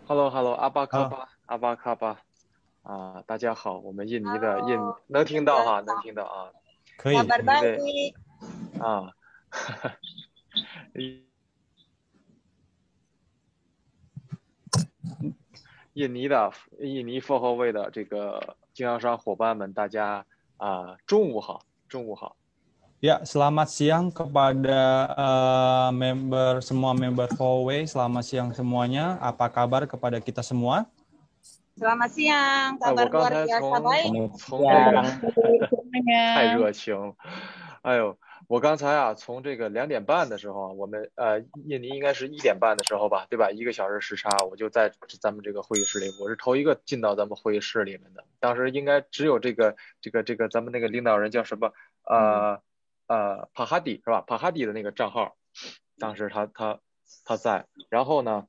Hello Hello，阿巴卡啊，巴阿巴卡巴啊，大家好，我们印尼的Halo, 能听到哈，能 Jonah. 听到啊，可以，Kabar 印尼的 baik. 啊，印尼的印尼复后卫的这个经销商伙伴们，大家中午好，中午好。ya selamat siang kepada member semua member Huawei, selamat siang semuanya. Apa kabar kepada kita semua? Selamat siang, 我 kabar 刚 luar 才 biasa 从 baik. Selamat 从这个 siang.太 Semuanya. 热情了，哎呦，我刚才从这个2点半的时候我们印尼应该是1点半的时候吧，对吧？1个小时时差，我就在咱们这个会议室里，我是头一个进到咱们会议室里面的。当时应该只有这个咱们那个领导人叫什么帕哈迪是吧？帕哈迪的那个账号，当时他在，然后呢？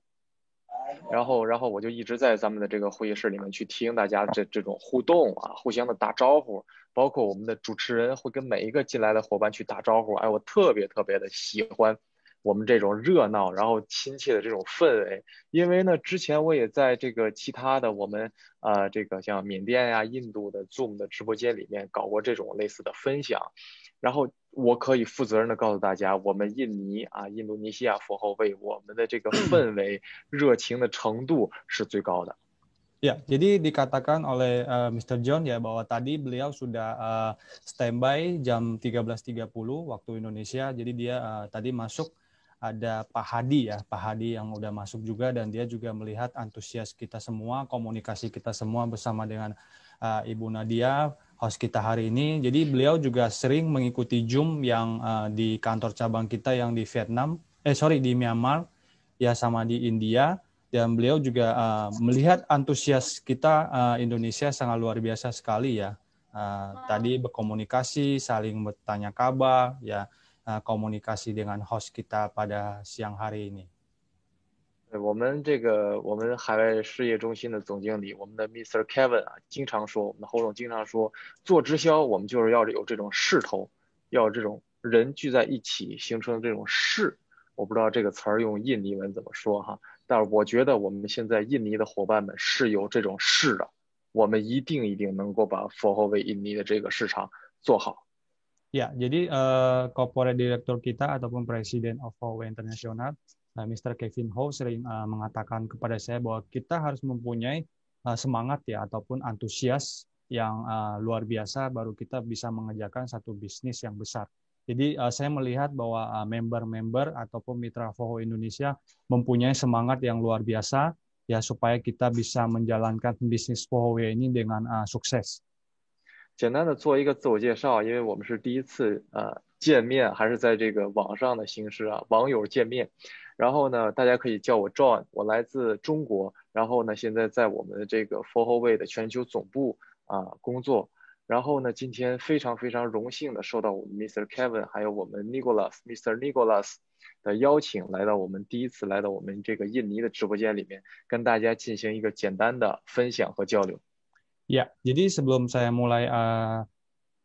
然后我就一直在咱们的这个会议室里面去听大家这种互动互相的打招呼，包括我们的主持人会跟每一个进来的伙伴去打招呼。哎，我特别特别的喜欢我们这种热闹然后亲切的这种氛围，因为呢，之前我也在这个其他的我们这个像缅甸印度的 Zoom 的直播间里面搞过这种类似的分享，然后我可以负责任的告诉大家，我们印度尼西亚佛后卫，我们的这个氛围、热情的程度是最高的。Ya, jadi dikatakan oleh Mr. John ya bahwa tadi beliau sudah standby jam 13.30 waktu Indonesia. Jadi dia tadi masuk ada Pak Hadi ya, Pak Hadi yang udah masuk juga dan dia juga melihat antusias kita semua, komunikasi kita semua bersama dengan Ibu Nadia, host kita hari ini. Jadi beliau juga sering mengikuti Zoom yang di kantor cabang kita yang di di Myanmar ya sama di India. Dan beliau juga melihat antusias kita Indonesia sangat luar biasa sekali ya. Tadi berkomunikasi, saling bertanya kabar, ya komunikasi dengan host kita pada siang hari ini. 我们海外事业中心的总经理，我们的 Mr. Kevin 经常说，我们的侯总经常说，做直销我们就是要有这种势头，要有这种人聚在一起形成这种势。我不知道这个词儿用印尼文怎么说哈，但是我觉得我们现在印尼的伙伴们是有这种势的，我们一定一定能够把佛后为印尼的这个市场做好。Ya, jadi corporate director kita ataupun Presiden of Huawei International, Mr. Kevin Ho sering mengatakan kepada saya bahwa kita harus mempunyai semangat ya ataupun antusias yang luar biasa baru kita bisa mengerjakan satu bisnis yang besar. Jadi saya melihat bahwa member-member ataupun mitra Huawei Indonesia mempunyai semangat yang luar biasa ya supaya kita bisa menjalankan bisnis Huawei ini dengan sukses. 简单的做一个自我介绍，因为我们是第一次见面，还是在这个网上的形式网友见面。然后呢，大家可以叫我 John，我来自中国，然后呢，现在在我们的这个 For 后卫的全球总部工作。然后呢，今天非常非常荣幸的受到我们 Mr. Kevin 还有我们 Mr. Nicholas 的邀请，第一次来到我们这个印尼的直播间里面，跟大家进行一个简单的分享和交流。Ya, jadi sebelum saya mulai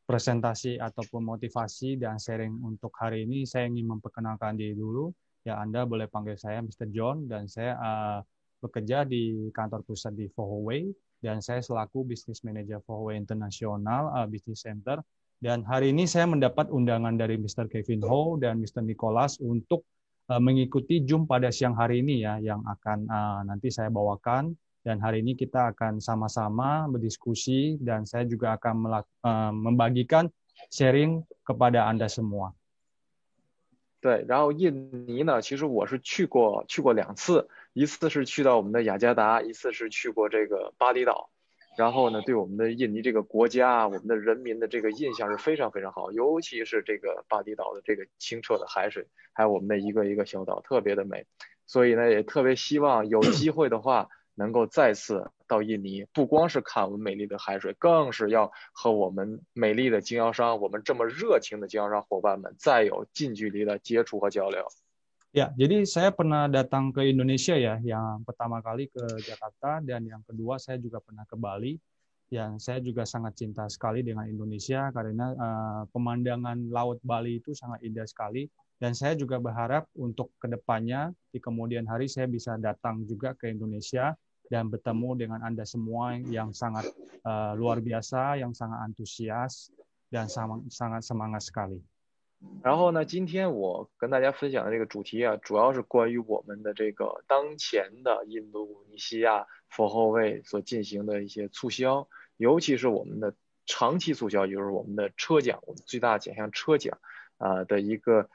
presentasi ataupun motivasi dan sharing untuk hari ini, saya ingin memperkenalkan diri dulu. Ya, Anda boleh panggil saya Mr. John dan saya bekerja di kantor pusat di Huawei dan saya selaku Business Manager Huawei International Business Center. Dan hari ini saya mendapat undangan dari Mr. Kevin Ho dan Mr. Nicholas untuk mengikuti Zoom pada siang hari ini ya, yang akan nanti saya bawakan. Dan hari ini kita akan sama-sama berdiskusi dan saya juga akan membagikan sharing kepada Anda semua. 对，然后印尼呢，其实我是去过2次，一次是去到我们的雅加达，一次是去过这个巴厘岛。然后呢，对我们的印尼这个国家我们的人民的这个印象是非常非常好，尤其是这个巴厘岛的这个清澈的海水，还有我们的一个一个小岛，特别的美。所以呢，也特别希望有机会的话，能够再次到印尼，不光是看我们美丽的海水，更是要和我们美丽的经销商，我们这么热情的经销商伙伴们再有近距离的接触和交流。Ya, jadi saya pernah datang ke Indonesia ya, yang pertama kali ke Jakarta dan yang kedua saya juga pernah ke Bali. Yang saya juga sangat cinta sekali dengan Indonesia karena pemandangan laut Bali itu sangat indah sekali. Dan saya juga berharap untuk kedepannya di kemudian hari saya bisa datang juga ke Indonesia dan bertemu dengan Anda semua yang sangat luar biasa, yang sangat antusias dan sangat semangat sekali. 然后呢，今天我跟大家分享的这个主题啊，主要是关于我们的这个当前的印度尼西亚佛后卫所进行的一些促销，尤其是我们的长期促销，也就是我们的车奖，我们最大奖项车奖的一个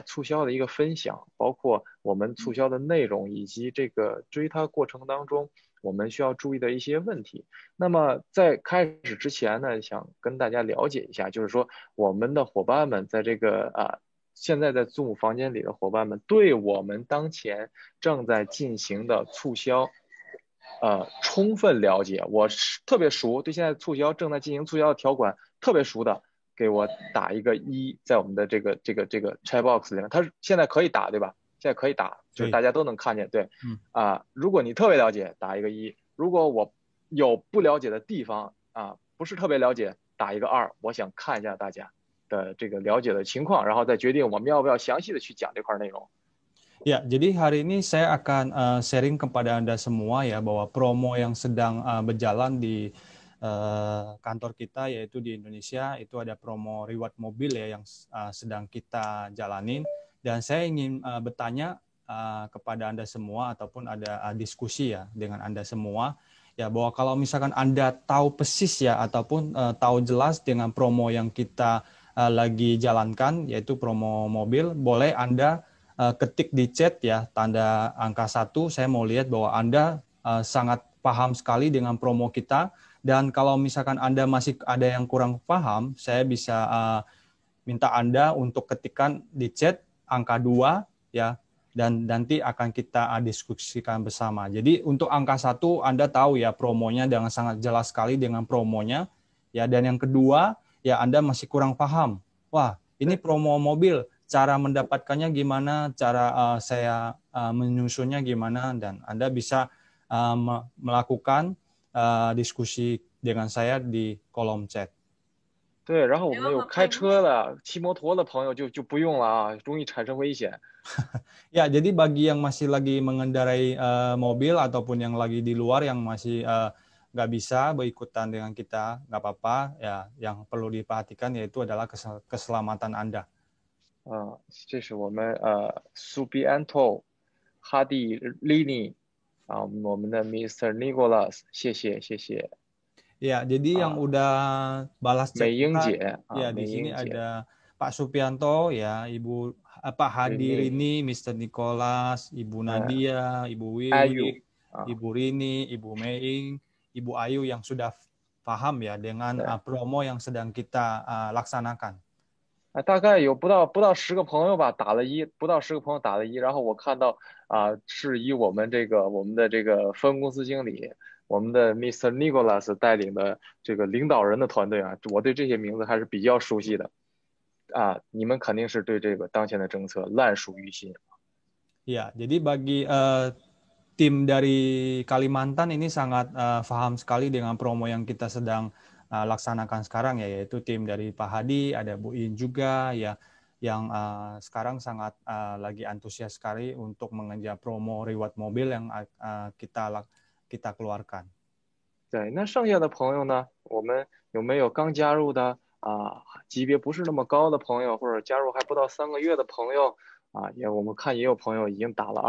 促销的一个分享，包括我们促销的内容以及这个追它过程当中我们需要注意的一些问题。那么在开始之前呢，想跟大家了解一下，就是说我们的伙伴们在这个现在在 Zoom 房间里的伙伴们，对我们当前正在进行的促销，充分了解。我是特别熟，对现在促销正在进行促销的条款特别熟的，给我打一个1，在我们的这个 chat box 里面，它现在可以打，对吧？现在可以打，就是大家都能看见，对，如果你特别了解，打一个1；如果我有不了解的地方不是特别了解，打一个2。我想看一下大家的这个了解的情况，然后再决定我们要不要详细的去讲这块内容。Ya, jadi hari ini saya akan sharing kepada Anda semua ya bahwa promo yang sedang berjalan di kantor kita yaitu di Indonesia itu ada promo reward mobil ya yang sedang kita jalanin, dan saya ingin bertanya kepada Anda semua ataupun ada diskusi ya dengan Anda semua ya bahwa kalau misalkan Anda tahu persis ya ataupun tahu jelas dengan promo yang kita lagi jalankan yaitu promo mobil, boleh Anda ketik di chat ya tanda angka 1. Saya mau lihat bahwa Anda sangat paham sekali dengan promo kita, dan kalau misalkan Anda masih ada yang kurang paham, saya bisa minta Anda untuk ketikkan di chat angka 2 ya, dan nanti akan kita diskusikan bersama. Jadi untuk angka 1 Anda tahu ya promonya dengan sangat jelas sekali dengan promonya ya, dan yang kedua ya Anda masih kurang paham. Wah, ini promo mobil, cara mendapatkannya gimana, cara saya menyusunnya gimana, dan Anda bisa melakukan diskusi dengan saya di kolom chat. 对，然后我们有开车的、骑摩托的朋友就不用了啊，容易产生危险。Ya, jadi bagi yang masih lagi mengendarai mobil ataupun yang lagi di luar yang masih nggak bisa berikutan dengan kita, nggak apa-apa ya. Yang perlu diperhatikan yaitu adalah keselamatan Anda. 这是我们Subianto 哈蒂利尼我们的 Mr. Nicholas， 谢谢。Ya, jadi yang udah balas chat kita, ya di sini ada Pak Supianto, ya Ibu Pak Hadi Rini, Mr. Nicholas, Ibu Nadia, Ibu Wiwi, Ibu Rini, Ibu Meing, Ibu Ayu yang sudah paham ya dengan promo yang sedang kita laksanakan. 大概有不到10个朋友吧打了1，不到10个朋友打了1，然后我看到是以我们的这个分公司经理，我们的 Mr. Nicholas 带领的这个领导人的团队我对这些名字还是比较熟悉的你们肯定是对这个当前的政策烂熟于心。 Ya, jadi bagi tim dari Kalimantan ini sangat paham sekali dengan promo yang kita sedang laksanakan sekarang ya, yaitu tim dari Pak Hadi, ada Bu In juga ya, yang sekarang sangat lagi antusias sekali untuk mengejar promo reward mobil yang kita keluarkan. 对，那剩下的朋友呢？我们有没有刚加入的级别不是那么高的朋友，或者加入还不到3个月的朋友我们看也有朋友已经打了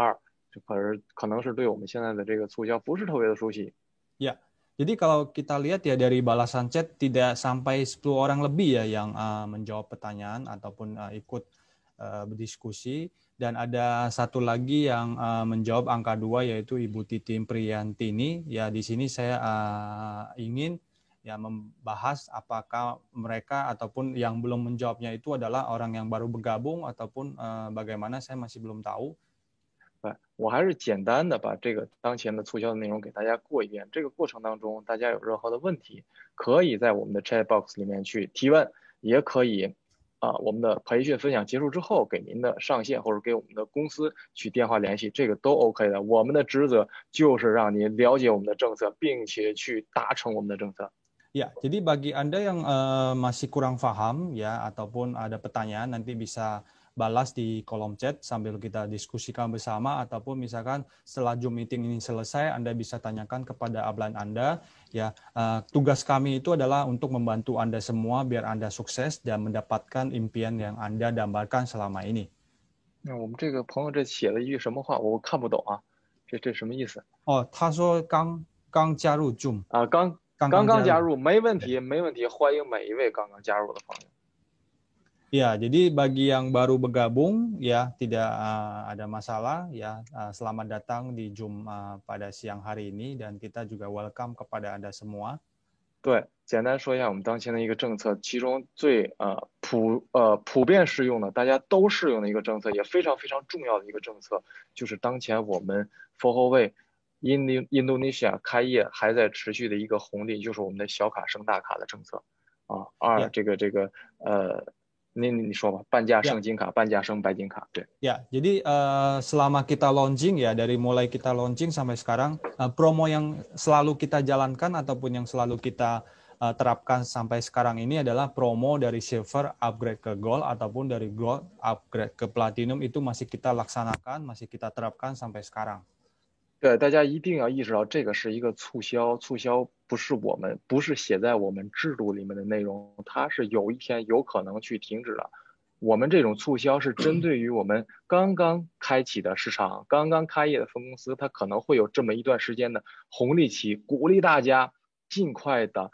2，可能是对我们现在的这个促销不是特别的熟悉。 Ya. Jadi kalau kita lihat ya dari balasan chat tidak sampai 10 orang lebih ya yang menjawab pertanyaan ataupun ikut berdiskusi, dan ada satu lagi yang menjawab angka 2 yaitu Ibu Titim Priyantini. Ya di sini saya ingin ya membahas apakah mereka ataupun yang belum menjawabnya itu adalah orang yang baru bergabung ataupun bagaimana, saya masih belum tahu. 我还是简单的把这个当前的促销的内容给大家过一遍。这个过程当中，大家有任何的问题，可以在我们的 chat box 里面去提问，也可以我们的培训分享结束之后给您的上线或者给我们的公司去电话联系，这个都 OK 的。我们的职责就是让您了解我们的政策，并且去达成我们的政策。 Ya, jadi bagi Anda yang masih kurang paham ya ataupun ada pertanyaan, nanti bisa balas di kolom chat sambil kita diskusikan bersama, ataupun misalkan setelah Zoom meeting ini selesai Anda bisa tanyakan kepada upline Anda. Ya, tugas kami itu adalah untuk membantu Anda semua biar Anda sukses dan mendapatkan impian yang Anda dambakan selama ini. 那我们这个朋友这写了一句什么话，我看不懂啊，这什么意思？哦，他说刚加入 Zoom 啊，刚加入，没问题，欢迎每一位刚刚加入的朋友。Ya, jadi bagi yang baru bergabung ya tidak ada masalah ya, selamat datang di Zoom pada siang hari ini dan kita juga welcome kepada Anda semua. 对，简单说一下我们当前的一个政策，其中最普遍适用的，大家都适用的一个政策，也非常非常重要的一个政策，就是当前我们 Forway Indonesia 开业还在持续的一个红利，就是我们的小卡升大卡的政策啊。你说吧，半价升金卡，半价升白金卡，对。Ya, jadi selama kita launching ya, dari mulai kita launching sampai sekarang, promo yang selalu kita jalankan ataupun yang selalu kita terapkan sampai sekarang ini adalah promo dari silver upgrade ke gold ataupun dari gold upgrade ke platinum, itu masih kita laksanakan, masih kita terapkan sampai sekarang. 对，大家一定要意识到这个是一个促销，促销不是写在我们制度里面的内容，它是有一天有可能去停止了。我们这种促销是针对于我们刚刚开启的市场，刚刚开业的分公司，它可能会有这么一段时间的红利期，鼓励大家尽快的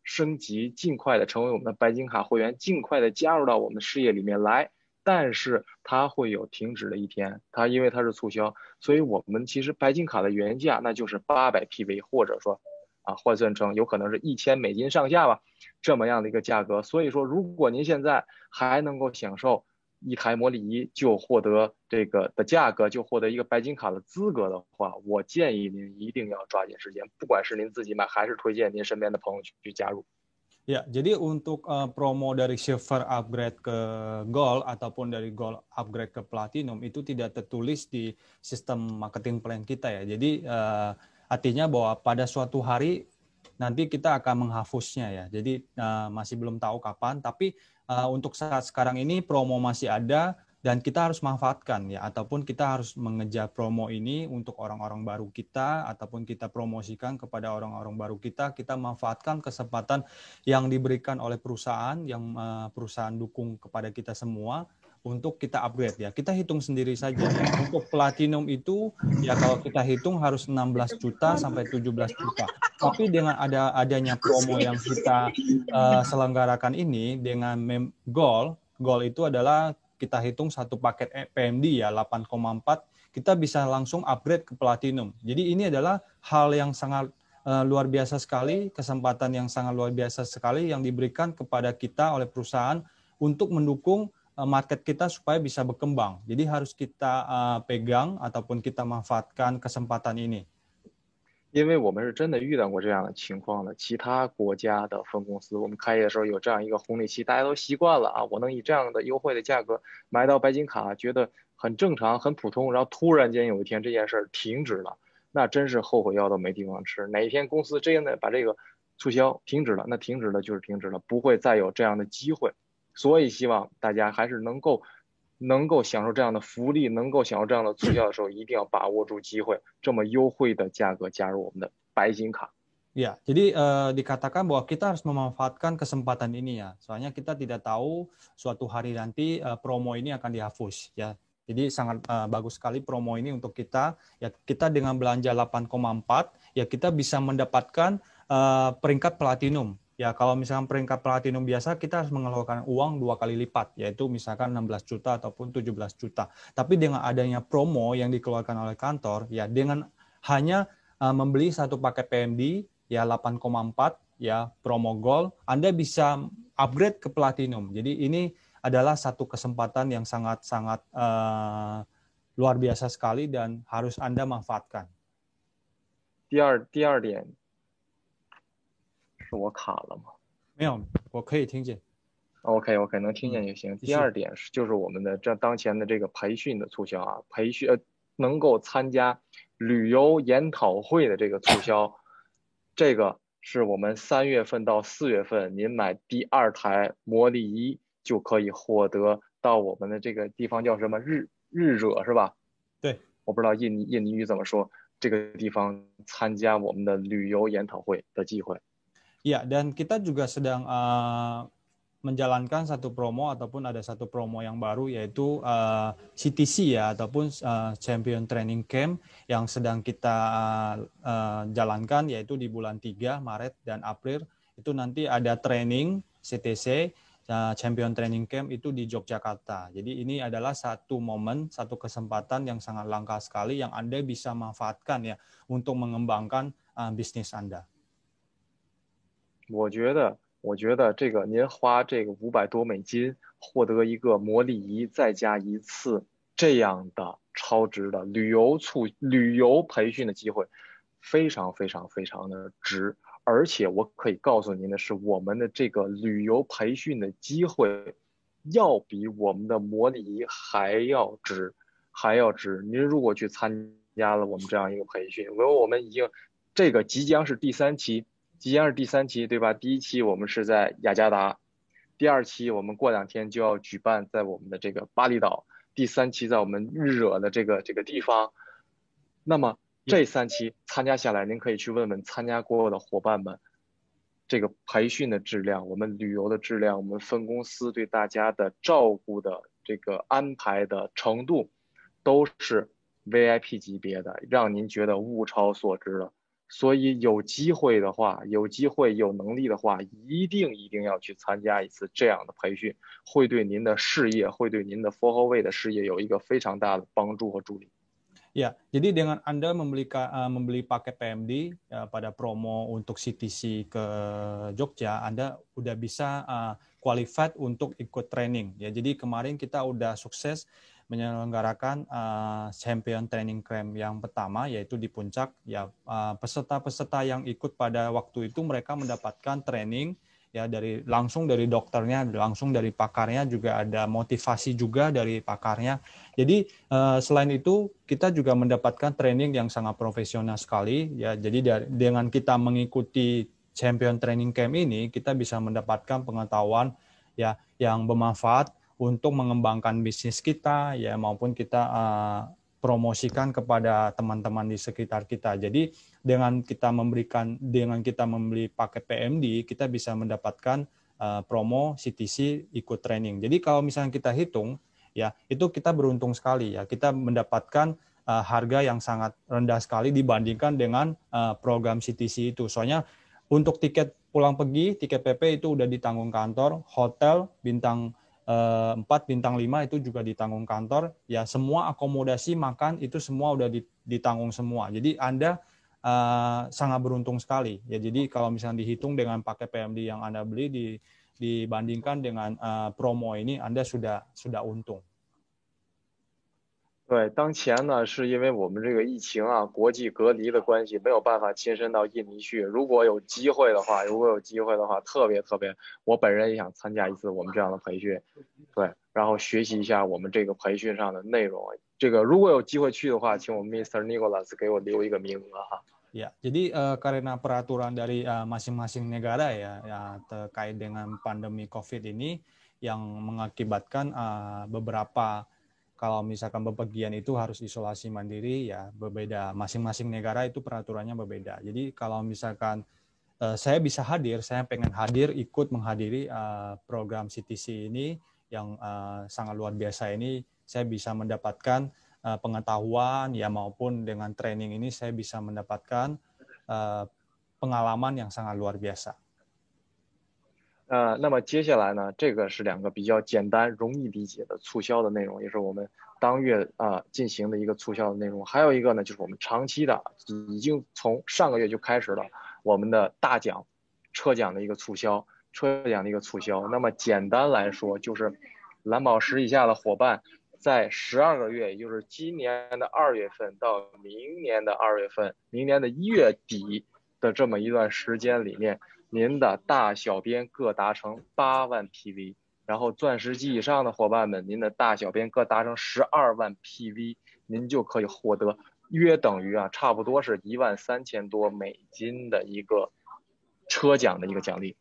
升级，尽快的成为我们的白金卡会员，尽快的加入到我们的事业里面来。但是它会有停止的一天，因为它是促销，所以我们其实白金卡的原价那就是800 PV， 或者说换算成有可能是$1000上下吧，这么样的一个价格。所以说，如果您现在还能够享受一台模拟仪就获得这个的价格，就获得一个白金卡的资格的话，我建议您一定要抓紧时间，不管是您自己买还是推荐您身边的朋友去加入。Ya, jadi untuk promo dari silver upgrade ke gold ataupun dari gold upgrade ke platinum itu tidak tertulis di sistem marketing plan kita ya. Jadi artinya bahwa pada suatu hari nanti kita akan menghapusnya ya. Jadi masih belum tahu kapan, tapi untuk saat sekarang ini promo masih ada dan kita harus manfaatkan ya, ataupun kita harus mengejar promo ini untuk orang-orang baru kita, ataupun kita promosikan kepada orang-orang baru kita manfaatkan kesempatan yang diberikan oleh perusahaan, yang perusahaan dukung kepada kita semua untuk kita upgrade ya. Kita hitung sendiri saja ya. Untuk platinum itu ya kalau kita hitung harus 16 juta sampai 17 juta. Tapi dengan adanya promo yang kita selenggarakan ini dengan gold itu adalah kita hitung satu paket PMD ya 8,4, kita bisa langsung upgrade ke platinum. Jadi ini adalah hal yang sangat luar biasa sekali, kesempatan yang sangat luar biasa sekali yang diberikan kepada kita oleh perusahaan untuk mendukung market kita supaya bisa berkembang. Jadi harus kita pegang ataupun kita manfaatkan kesempatan ini. 因为我们是真的遇到过这样的情况的，其他国家的分公司，我们开业的时候有这样一个红利期，大家都习惯了我能以这样的优惠的价格买到白金卡，觉得很正常、很普通，然后突然间有一天这件事停止了，那真是后悔药都没地方吃。哪一天公司真的把这个促销停止了，那停止了就是停止了，不会再有这样的机会。所以希望大家还是能够享受这样的福利，能够享受这样的促销的时候，一定要把握住机会，这么优惠的价格加入我们的白金卡。Ya, jadi dikatakan bahwa kita harus memanfaatkan kesempatan ini ya. Soalnya kita tidak tahu suatu hari nanti promo ini akan dihapus ya. Jadi sangat bagus sekali promo ini untuk kita. Ya, kita dengan belanja 8,4 ya kita bisa mendapatkan peringkat platinum. Ya, kalau misalkan peringkat platinum biasa kita harus mengeluarkan uang 2 kali lipat, yaitu misalkan 16 juta ataupun 17 juta. Tapi dengan adanya promo yang dikeluarkan oleh kantor, ya dengan hanya membeli satu paket PMD, ya 8,4, ya promo gold, Anda bisa upgrade ke platinum. Jadi ini adalah satu kesempatan yang sangat-sangat luar biasa sekali dan harus Anda manfaatkan. 第二点。是我卡了吗？没有，我可以听见。OK， 能听见就行。第二点就是我们的当前的这个培训的促销培训能够参加旅游研讨会的这个促销，这个是我们3月份到4月份，您买第2台模拟仪就可以获得到我们的这个地方叫什么日惹是吧？对，我不知道印尼语怎么说，这个地方参加我们的旅游研讨会的机会。Ya, dan kita juga sedang menjalankan satu promo ataupun ada satu promo yang baru yaitu CTC ya ataupun Champion Training Camp yang sedang kita jalankan yaitu di bulan 3 Maret dan April itu nanti ada training CTC Champion Training Camp itu di Yogyakarta. Jadi ini adalah satu momen, satu kesempatan yang sangat langka sekali yang Anda bisa manfaatkan ya untuk mengembangkan bisnis Anda. 我觉得这个您花这个500多美金获得一个模拟仪再加一次这样的超值的旅游培训的机会，非常非常非常的值。而且我可以告诉您的是，我们的这个旅游培训的机会要比我们的模拟仪还要值。您如果去参加了我们这样一个培训，因为我们已经这个即将是第三期，对吧？第一期我们是在雅加达，第二期我们过2天就要举办在我们的这个巴厘岛，第3期在我们日惹的这个地方。那么这3期参加下来，您可以去问问参加过的伙伴们，这个培训的质量，我们旅游的质量，我们分公司对大家的照顾的这个安排的程度，都是 VIP 级别的，让您觉得物超所值的。所以有机会的话，有能力的话，一定要去参加一次这样的培训，会对您的事业，会对您的 4HOWAY 的事业有一个非常大的帮助和助力。Ya, jadi dengan Anda membeli paket PMD pada promo untuk CTC ke Jogja, Anda udah bisa qualified untuk ikut training. Ya, jadi kemarin kita udah sukses menyelenggarakan Champion Training Camp yang pertama yaitu di Puncak. Ya, peserta-peserta yang ikut pada waktu itu mereka mendapatkan training ya langsung dari dokternya, langsung dari pakarnya, juga ada motivasi juga dari pakarnya. Jadi selain itu kita juga mendapatkan training yang sangat profesional sekali ya. Jadi dengan kita mengikuti Champion Training Camp ini kita bisa mendapatkan pengetahuan ya yang bermanfaat untuk mengembangkan bisnis kita ya maupun kita promosikan kepada teman-teman di sekitar kita. Jadi dengan kita membeli paket PMD, kita bisa mendapatkan promo CTC ikut training. Jadi kalau misalnya kita hitung, ya itu kita beruntung sekali ya. Kita mendapatkan harga yang sangat rendah sekali dibandingkan dengan program CTC itu. Soalnya untuk tiket pulang pergi, tiket PP itu udah ditanggung kantor, hotel bintang 4, bintang 5 itu juga ditanggung kantor, ya semua akomodasi makan itu semua udah ditanggung semua. Jadi Anda sangat beruntung sekali. Ya jadi kalau misalnya dihitung dengan pakai PMD yang Anda beli dibandingkan dengan promo ini, Anda sudah untung. 对，当前呢是因为我们这个疫情国际隔离的关系，没有办法亲身到印尼去。如果有机会的话，特别，我本人也想参加一次我们这样的培训，对，然后学习一下我们这个培训上的内容。这个如果有机会去的话，请我们 Mr. Nicholas 给我留一个名额哈。Ya, jadi karena peraturan dari masing-masing negara ya terkait dengan pandemi COVID ini yang mengakibatkan beberapa kalau misalkan bepergian itu harus isolasi mandiri ya berbeda, masing-masing negara itu peraturannya berbeda. Jadi kalau misalkan saya bisa hadir, saya pengen ikut menghadiri program CTC ini yang sangat luar biasa ini, saya bisa mendapatkan pengetahuan ya maupun dengan training ini saya bisa mendapatkan pengalaman yang sangat luar biasa. 那么接下来呢，这个是2个比较简单、容易理解的促销的内容，也是我们当月进行的一个促销的内容。还有一个呢，就是我们长期的，已经从上个月就开始了我们的大奖车奖的一个促销。那么简单来说，就是蓝宝石以下的伙伴在12个月，也就是今年的2月份到明年的2月份，明年的1月底的这么一段时间里面，您的大小边各达成8万 PV， 然后钻石级以上的伙伴们，您的大小边各达成12万 PV， 您就可以获得约等于差不多是13000多美金的一个车奖的一个奖励。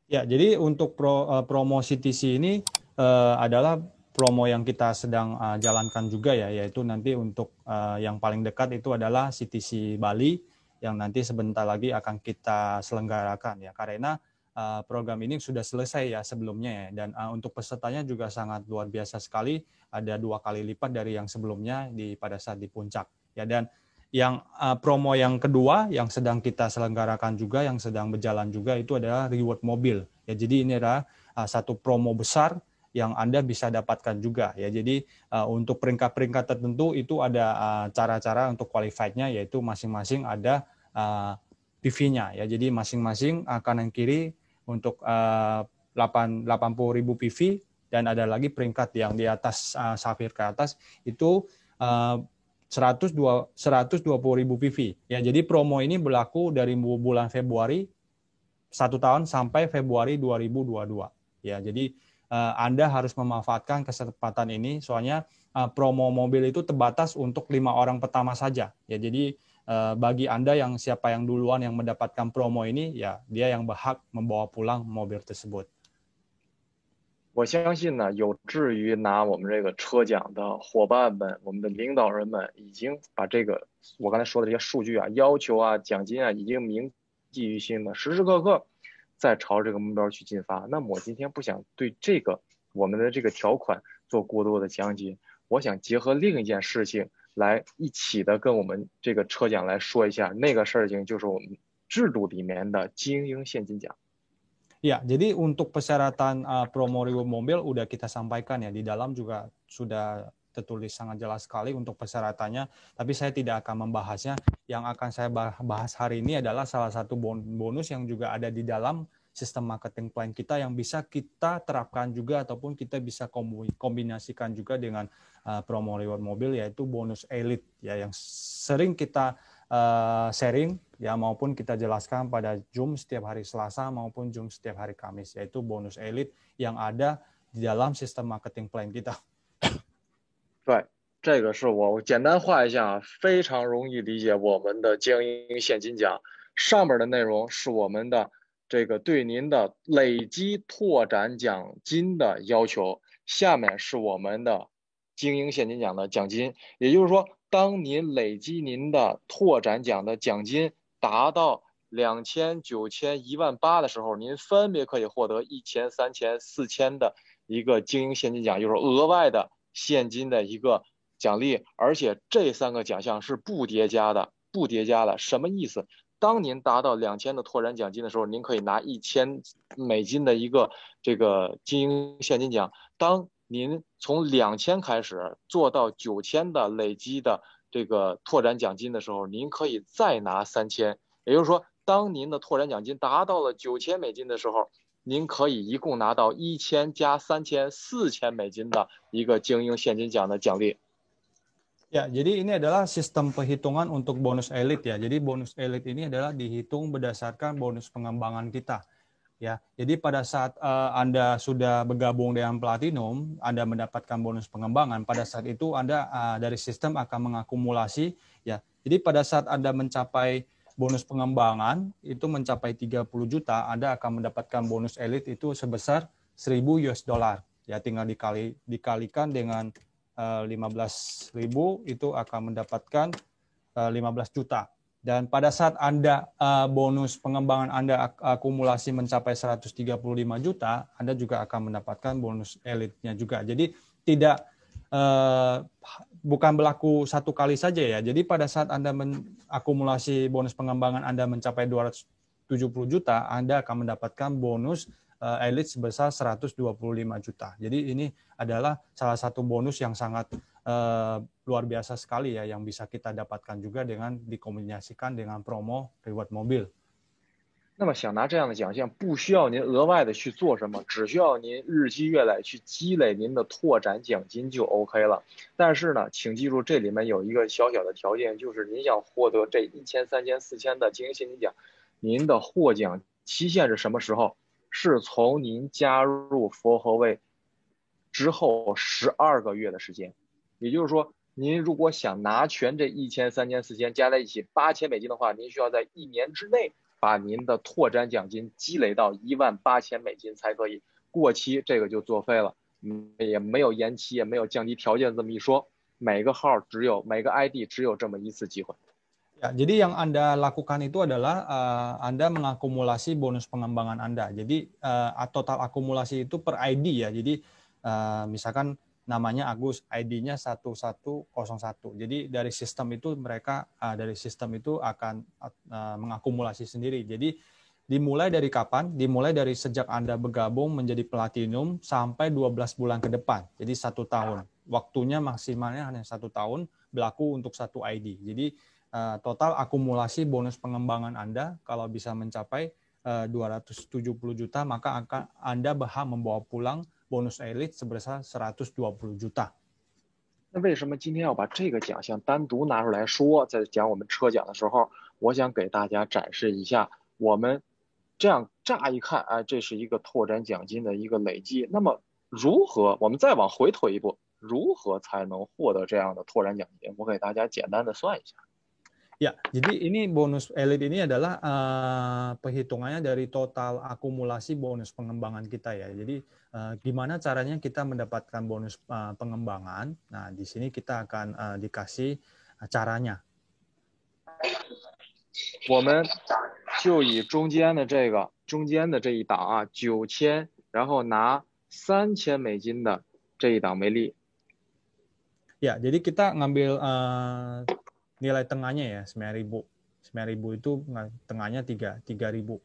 Ya, jadi untuk promo CTC ini adalah promo yang kita sedang jalankan juga ya, yaitu nanti untuk yang paling dekat itu adalah CTC Bali yang nanti sebentar lagi akan kita selenggarakan ya, karena program ini sudah selesai ya sebelumnya ya, dan untuk pesertanya juga sangat luar biasa sekali, ada 2 kali lipat dari yang sebelumnya pada saat di puncak ya. Dan yang promo yang kedua yang sedang kita selenggarakan juga, yang sedang berjalan juga, itu adalah reward mobil ya. Jadi ini adalah satu promo besar yang Anda bisa dapatkan juga ya. Jadi untuk peringkat-peringkat tertentu itu ada cara-cara untuk qualified-nya, yaitu masing-masing ada PV-nya ya. Jadi masing-masing kanan kiri untuk 80.000 PV, dan ada lagi peringkat yang di atas Safir ke atas itu 120.000 PV ya. Jadi promo ini berlaku dari bulan Februari 1 tahun sampai Februari 2022 ya. Jadi Anda harus memanfaatkan kesempatan ini, soalnya promo mobil itu terbatas untuk 5 orang pertama saja ya. Jadi bagi Anda yang siapa yang duluan yang mendapatkan promo ini ya, dia yang berhak membawa pulang mobil tersebut. 我相信呢，有志于拿我们这个车奖的伙伴们，我们的领导人们已经把这个我刚才说的这些数据啊、要求啊、奖金啊，已经铭记于心了，时时刻刻在朝这个目标去进发。那么我今天不想对这个我们的这个条款做过多的讲解，我想结合另一件事情来一起的跟我们这个车奖来说一下，那个事情就是我们制度里面的精英现金奖。 Ya, jadi untuk persyaratan promo reward mobil udah kita sampaikan ya, di dalam juga sudah tertulis sangat jelas sekali untuk persyaratannya, tapi saya tidak akan membahasnya. Yang akan saya bahas hari ini adalah salah satu bonus yang juga ada di dalam sistem marketing plan kita yang bisa kita terapkan juga ataupun kita bisa kombinasikan juga dengan promo reward mobil, yaitu bonus elite ya, yang sering kita sharing ya, maupun kita jelaskan pada Zoom setiap hari Selasa maupun Zoom setiap hari Kamis, yaitu bonus elite yang ada di dalam sistem marketing plan kita. 对，这个是我简单画一下，非常容易理解我们的精英现金奖。上面的内容是我们的这个对您的累积拓展奖金的要求，下面是我们的精英现金奖的奖金。也就是说，当您累积您的拓展奖的奖金达到2000、9000、18000的时候，您分别可以获得1000、3000、4000的一个精英现金奖，就是额外的现金的一个奖励，而且这3个奖项是不叠加的。不叠加的什么意思？当您达到2000的拓展奖金的时候，您可以拿$1000的一个这个精英现金奖。当您从2000开始做到9000的累积的这个拓展奖金的时候，您可以再拿3000。也就是说，当您的拓展奖金达到了$9000的时候，您可以一共拿到1000加3000、$4000的一个精英现金奖的奖励。 Ya, jadi ini adalah sistem perhitungan untuk bonus elite ya. Jadi bonus elite ini adalah dihitung berdasarkan bonus pengembangan kita. Ya, jadi pada saat Anda sudah bergabung dengan Platinum, Anda mendapatkan bonus pengembangan. Pada saat itu Anda dari sistem akan mengakumulasi ya. Jadi pada saat Anda mencapai bonus pengembangan itu mencapai 30 juta, Anda akan mendapatkan bonus elite itu sebesar $1.000 ya. Tinggal dikalikan dengan 15.000 itu akan mendapatkan 15 juta. Dan pada saat Anda bonus pengembangan Anda akumulasi mencapai 135 juta, Anda juga akan mendapatkan bonus elite-nya juga. Jadi tidak bukan berlaku satu kali saja ya. Jadi pada saat Anda akumulasi bonus pengembangan Anda mencapai 270 juta, Anda akan mendapatkan bonus elite sebesar 125 juta. Jadi ini adalah salah satu bonus yang sangat luar biasa sekali ya, yang bisa kita dapatkan juga dengan dikombinasikan dengan promo reward mobil. 那么想拿这样的奖项，不需要您额外的去做什么，只需要您日积月累去积累您的拓展奖金就 OK 了。但是呢，请记住这里面有一个小小的条件，就是您想获得这1000、3000、4000的精英现金奖，您的获奖期限是什么时候？是从您加入佛和卫之后12个月的时间。也就是说，您如果想拿全这1000、3000、4000加在一起$8000的话，您需要在1年之内把您的拓展奖金积累到$18000才可以。过期这个就作废了。也没有延期，也没有降低条件这么一说，每个ID 只有这么一次机会。Ya, jadi yang Anda lakukan itu adalah Anda mengakumulasi bonus pengembangan Anda. Jadi total akumulasi itu per ID ya. Jadi misalkan namanya Agus, ID-nya 1101. Jadi dari sistem itu mereka akan mengakumulasi sendiri. Jadi dimulai dari kapan? Dimulai dari sejak Anda bergabung menjadi platinum sampai 12 bulan ke depan. Jadi 1 tahun. Waktunya maksimalnya hanya 1 tahun, berlaku untuk 1 ID. Jadi total akumulasi bonus pengembangan Anda kalau bisa mencapai 270 juta, maka Anda berhak membawa pulang bonus elite sebesar 120 juta. 那为什么今天要把这个奖项单独拿出来说？在讲我们车奖的时候，我想给大家展示一下，我们这样乍一看，这是一个拓展奖金的一个累计。那么如何？我们再往回推一步，如何才能获得这样的拓展奖金？我给大家简单的算一下。Ya, jadi ini bonus elite ini adalah perhitungannya dari total akumulasi bonus pengembangan kita ya. Jadi gimana caranya kita mendapatkan bonus pengembangan? Nah, di sini kita akan dikasih caranya. 我们就以中间的这一档9000，然后拿3000美金的这一档为例。Ya, jadi kita ngambil nilai tengahnya ya 9.000 itu tengahnya 3.000。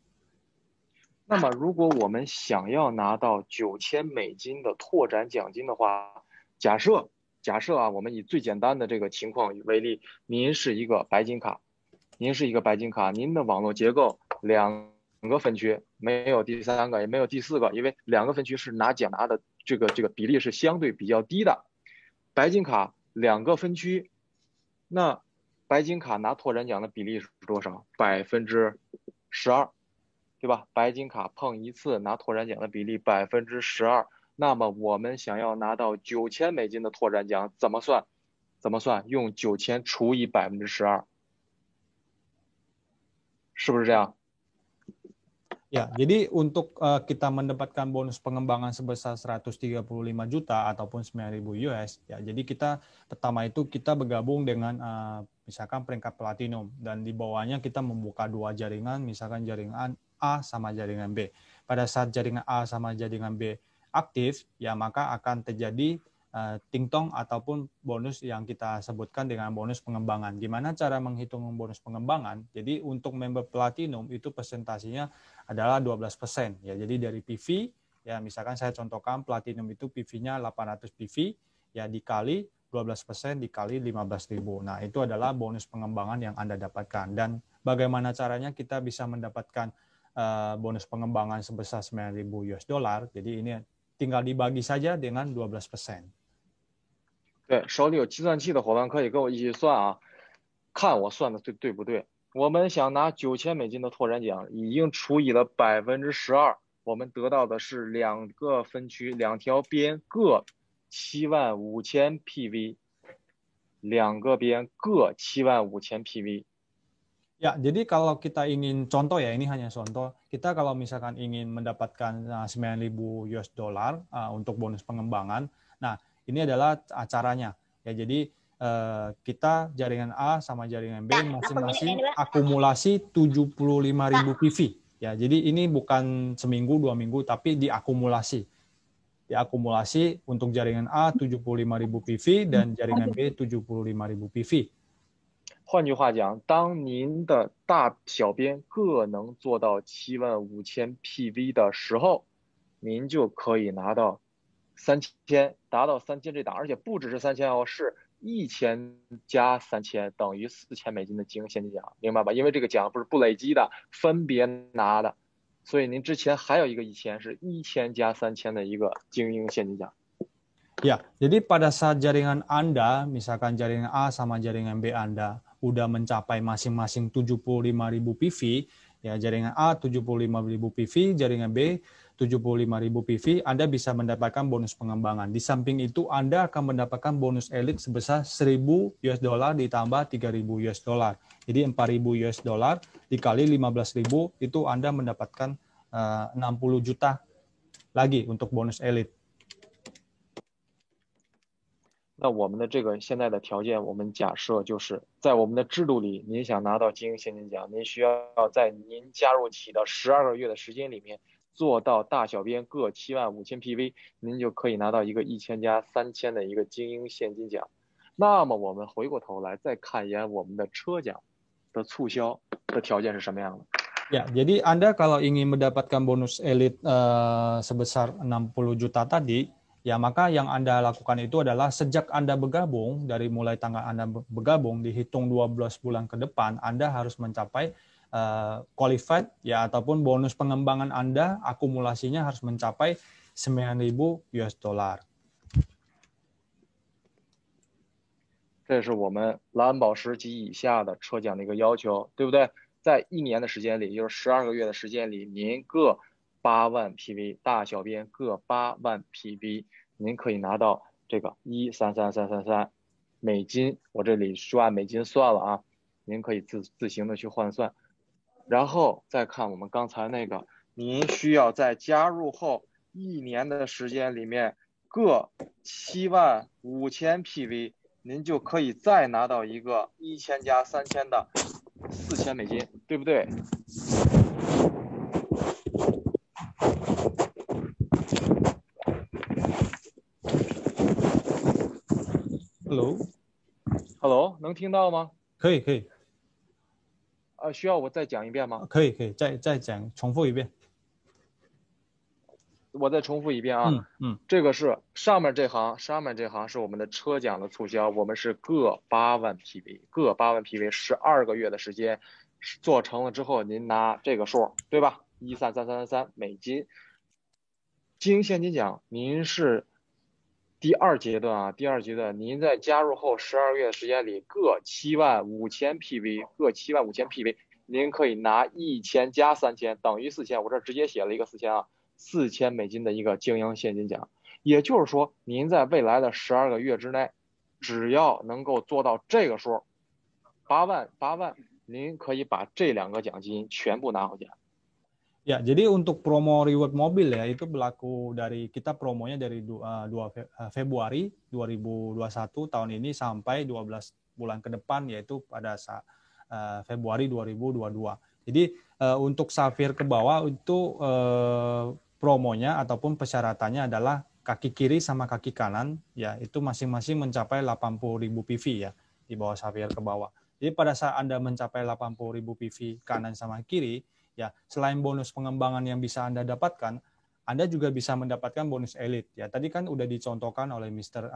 那么如果我们想要拿到9000美金的拓展奖金的话，假设我们以最简单的这个情况为例，您是一个白金卡，您的网络结构2个分区，没有第3个也没有第4个，因为2个分区是拿奖拿的这个比例是相对比较低的。白金卡2个分区，那白金卡拿拓展奖的比例是多少？12%，对吧？白金卡碰一次拿拓展奖的比例12%。那么我们想要拿到9000美金的拓展奖，怎么算？用9000除以12%，是不是这样？ Ya, jadi untuk kita mendapatkan bonus pengembangan sebesar 135 juta ataupun 9.000 US, ya, jadi kita pertama itu kita bergabung dengan misalkan peringkat platinum dan di bawahnya kita membuka 2 jaringan, misalkan jaringan A sama jaringan B. Pada saat jaringan A sama jaringan B aktif, ya maka akan terjadi ting-tong ataupun bonus yang kita sebutkan dengan bonus pengembangan. Gimana cara menghitung bonus pengembangan? Jadi untuk member platinum itu persentasinya adalah 12%. Ya, jadi dari PV, ya misalkan saya contohkan platinum itu PV-nya 800 PV, ya dikali 12% dikali 15.000. Nah, itu adalah bonus pengembangan yang Anda dapatkan. Dan bagaimana caranya kita bisa mendapatkan bonus pengembangan sebesar 9.000 US dollar? Jadi ini tinggal dibagi saja dengan 12%. 对，手里有计算器的伙伴可以跟我一起算看我算的对不对。我们想拿9000美金的拓展奖，已经除以了12%，我们得到的是2个分区2条边各75000 PV， 2个边各75000 PV。 Ya, jadi kalau kita ingin contoh ya, ini hanya contoh. Kita kalau misalkan ingin mendapatkan 9.000 US dollar untuk bonus pengembangan, nah ini adalah caranya. Ya, jadi kita jaringan A sama jaringan B masing-masing akumulasi 75.000 PV. Ya, jadi ini bukan seminggu 2 minggu tapi diakumulasi. Diakumulasi untuk jaringan A 75.000 PV dan jaringan B 75.000 PV. 换句话讲，当您的大小边各能做到75000 PV 的时候，您就可以拿到3000，达到3000这档，而且不只是3000是1000加3000等于4000美金的精英现金奖，明白吧？因为这个奖不累积的，分别拿的，所以您之前还有一个1000是1000加3000的一个精英现金奖。 Ya, jadi pada saat jaringan Anda, misalkan jaringan A sama jaringan B Anda udah mencapai masing-masing 75.000 PV, ya jaringan A 75.000 PV, jaringan B 75.000 PV, Anda bisa mendapatkan bonus pengembangan. Di samping itu Anda akan mendapatkan bonus elite sebesar 1.000 US dollar ditambah 3.000 US dollar. Jadi 4.000 US dollar dikali 15.000 itu Anda mendapatkan 60 juta lagi untuk bonus elite. 那我们的这个现在的条件，我们假设就是在我们的制度里，您想拿到经营现金奖，您需要在您加入起的12个月的时间里面做到大小边各75000 PV，您就可以拿到一个1000加3000的一个精英现金奖。那么我们回过头来再看一眼我们的车奖的促销的条件是什么样的？ Ya, jadi Anda kalau ingin mendapatkan bonus elit sebesar 60 juta tadi, ya maka yang Anda lakukan itu adalah sejak Anda bergabung, dari mulai tanggal Anda bergabung, dihitung 12 bulan ke depan, Anda harus mencapai qualified, ya ataupun bonus pengembangan Anda, akumulasinya harus mencapai 9.000 US dollar. 这是我们蓝宝石及以下的车奖的一个要求，对不对？在1年的时间里，也就是12个月的时间里，您各8万 PV， 大小边各8万 PV， 您可以拿到这个13333美金，我这里就按美金算了啊，您可以自行的去换算。然后再看我们刚才那个，您需要在加入后1年的时间里面各75000 PV， 您就可以再拿到一个1000加3000的4000美金，对不对？Hello， 能听到吗？可以，可以。需要我再讲一遍吗？可以，可以，再讲，重复一遍。我再重复一遍啊，这个是上面这行是我们的车奖的促销，我们是各8万 PV， 12个月的时间做成了之后，您拿这个数，对吧？13333美金。精英现金奖，您是第二阶段，您在加入后12个月的时间里，各75000 PV， 您可以拿1000加3000等于4000，我这直接写了一个4000啊。4000美金的一个精英现金奖，也就是说，您在未来的12个月之内，只要能够做到这个数，8万，您可以把这2个奖金全部拿回家。Ya, jadi untuk promo reward mobil ya, itu berlaku dari kita promonya dari 2 Februari 2021 tahun ini sampai 12 bulan ke depan, yaitu pada Februari 2022. Jadi untuk Safir ke bawah itu promonya ataupun persyaratannya adalah kaki kiri sama kaki kanan, ya itu masing-masing mencapai 80.000 PV ya di bawah Safir ke bawah. Jadi pada saat Anda mencapai 80.000 PV kanan sama kiri, ya selain bonus pengembangan yang bisa Anda dapatkan, Anda juga bisa mendapatkan bonus elit. Ya tadi kan udah dicontohkan oleh Mr.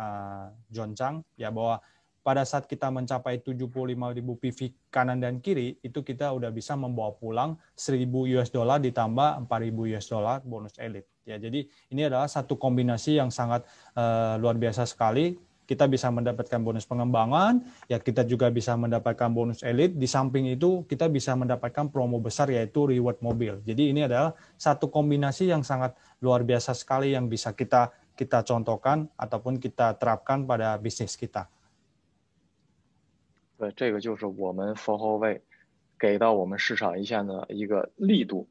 John Chang ya bahwa pada saat kita mencapai 75.000 PV kanan dan kiri, itu kita udah bisa membawa pulang 1.000 US dollar ditambah 4.000 US dollar bonus elit. Ya, jadi ini adalah satu kombinasi yang sangat luar biasa sekali. Kita bisa mendapatkan bonus pengembangan, ya kita juga bisa mendapatkan bonus elit. Di samping itu kita bisa mendapatkan promo besar yaitu reward mobil. Jadi ini adalah satu kombinasi yang sangat luar biasa sekali yang bisa kita contohkan ataupun kita terapkan pada bisnis kita. 对，这个就是我们佛后卫给到我们市场一线的一个力度。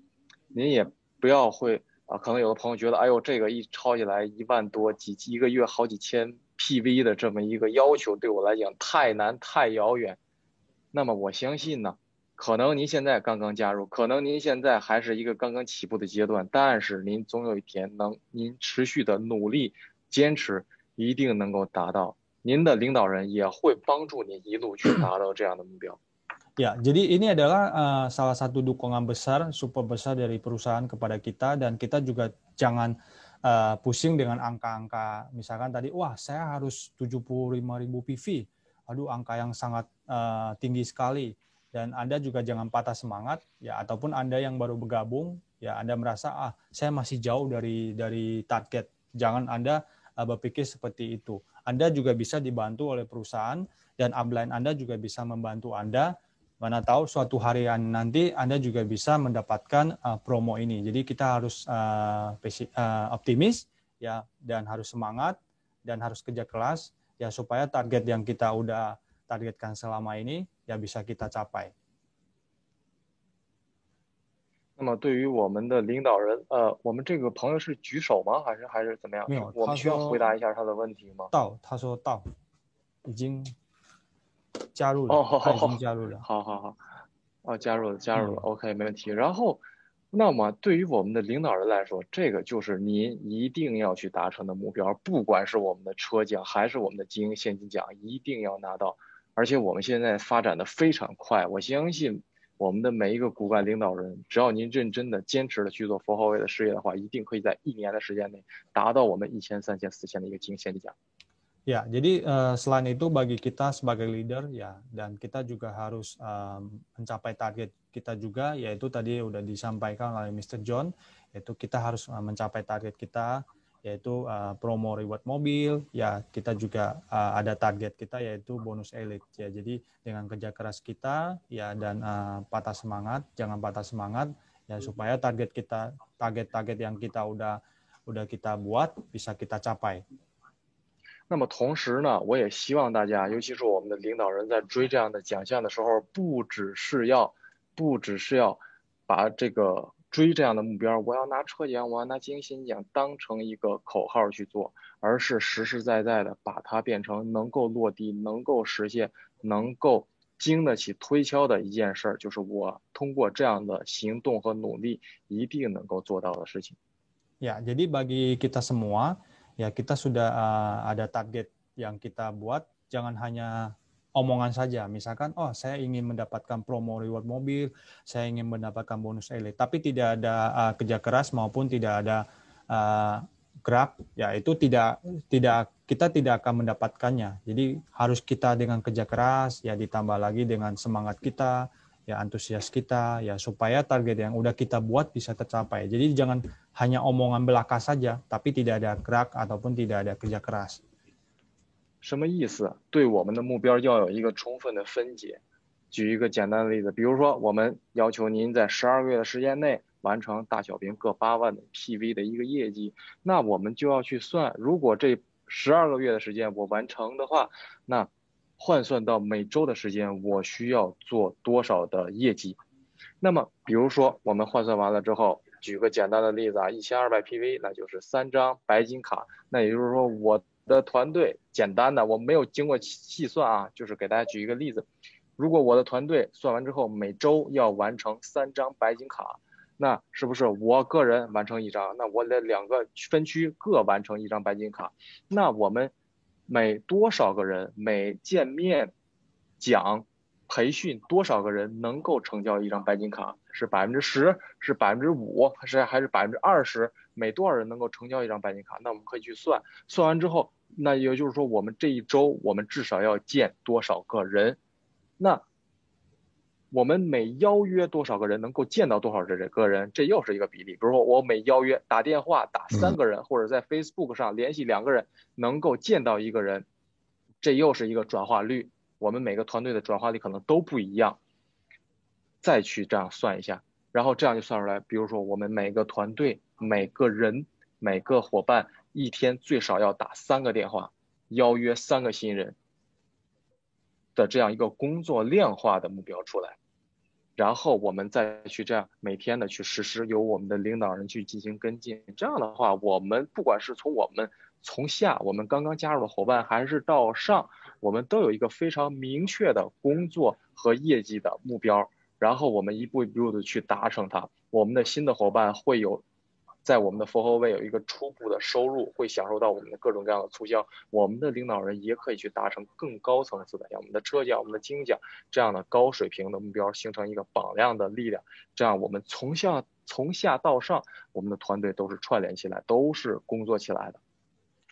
您也不要会可能有的朋友觉得，哎呦，这个一抄起来1万多一个月好几千 PV 的这么一个要求，对我来讲太难太遥远。那么我相信呢，可能您现在刚刚加入，可能您现在还是一个刚刚起步的阶段，但是您总有一天您持续的努力坚持，一定能够达到。您的领导人也会帮助您一路去达到这样的目标。Ya, jadi ini adalah salah satu dukungan besar, super besar dari perusahaan kepada kita, dan kita juga jangan pusing dengan angka-angka. Misalkan tadi, wah saya harus 75.000 PV. Aduh, angka yang sangat tinggi sekali. Dan Anda juga jangan patah semangat, ya ataupun Anda yang baru bergabung, ya Anda merasa saya masih jauh dari target. Jangan Anda berpikir seperti itu. Anda juga bisa dibantu oleh perusahaan dan upline Anda juga bisa membantu Anda. Mana tahu suatu hari nanti Anda juga bisa mendapatkan promo ini. Jadi kita harus optimis ya dan harus semangat dan harus kerja keras ya supaya target yang kita udah targetkan selama ini ya bisa kita capai. 那么对于我们的领导人，我们这个朋友是举手吗？还是怎么样？没有，我们需要回答一下他的问题吗？他说到。已经加入了，他已经加入了。好，加入了，OK， 没问题。然后，那么对于我们的领导人来说，这个就是您一定要去达成的目标，不管是我们的车奖还是我们的经营现金奖，一定要拿到。而且我们现在发展的非常快，我相信我们的每一个骨干领导人，只要您认真的坚持的去做佛号位的事业的话，一定可以在1年的时间内达到我们1000、3000、4000的一个经营现金奖。Ya, jadi selain itu bagi kita sebagai leader ya, dan kita juga harus mencapai target kita juga, yaitu tadi udah disampaikan oleh Mr. John, yaitu kita harus mencapai target kita, yaitu promo reward mobil, ya kita juga ada target kita yaitu bonus elite ya. Jadi dengan kerja keras kita ya dan jangan patah semangat ya supaya target yang kita udah kita buat bisa kita capai. 那么同时呢，我也希望大家，尤其是我们的领导人在追这样的奖项的时候，不只是要把这个追这样的目标，我要拿车奖，我要拿经营现金奖当成一个口号去做，而是实实在在的把它变成能够落地、能够实现、能够经得起推敲的一件事，就是我通过这样的行动和努力，一定能够做到的事情。Ya, jadi bagi kita semua. Ya, kita sudah ada target yang kita buat, jangan hanya omongan saja. Misalkan, saya ingin mendapatkan promo reward mobil, saya ingin mendapatkan bonus elite, tapi tidak ada kerja keras maupun tidak ada gerak, ya itu kita tidak akan mendapatkannya. Jadi harus kita dengan kerja keras, ya ditambah lagi dengan semangat kita, ya antusias kita, ya supaya target yang udah kita buat bisa tercapai. Jadi jangan hanya omongan belaka saja, tapi tidak ada gerak ataupun tidak ada kerja keras. 什么意思？对我们的目标要有一个充分的分解。举一个简单的例子，比如说我们要求您在12个月的时间内完成大小屏各8万的 PV 的一个业绩，那我们就要去算，如果这12个月的时间我完成的话，那换算到每周的时间，我需要做多少的业绩？那么，比如说我们换算完了之后，举个简单的例子啊，1200 PV， 那就是3张白金卡。那也就是说，我的团队简单的，我没有经过细算啊，就是给大家举一个例子，如果我的团队算完之后，每周要完成3张白金卡，那是不是我个人完成1张？那我的2个分区各完成1张白金卡，那我们每多少个人每见面讲培训多少个人能够成交1张白金卡？是10%，是5%，还是20%？每多少人能够成交1张白金卡？那我们可以去算，算完之后，那也就是说我们这一周我们至少要见多少个人？那我们每邀约多少个人能够见到多少个人？这又是一个比例。比如说我每邀约打电话打3个人，或者在 Facebook 上联系2个人能够见到1个人，这又是一个转化率。我们每个团队的转化率可能都不一样，再去这样算一下，然后这样就算出来。比如说我们每个团队每个人每个伙伴一天最少要打3个电话，邀约3个新人的这样一个工作量化的目标出来，然后我们再去这样每天的去实施，由我们的领导人去进行跟进。这样的话，我们不管是从下我们刚刚加入的伙伴，还是到上，我们都有一个非常明确的工作和业绩的目标，然后我们一步一步的去达成它。我们的新的伙伴会有在我们的佛后位有一个初步的收入，会享受到我们的各种各样的促销。我们的领导人也可以去达成更高层次的，像我们的车奖、我们的经奖这样的高水平的目标，形成一个榜样的力量。这样我们从下到上，我们的团队都是串联起来，都是工作起来的。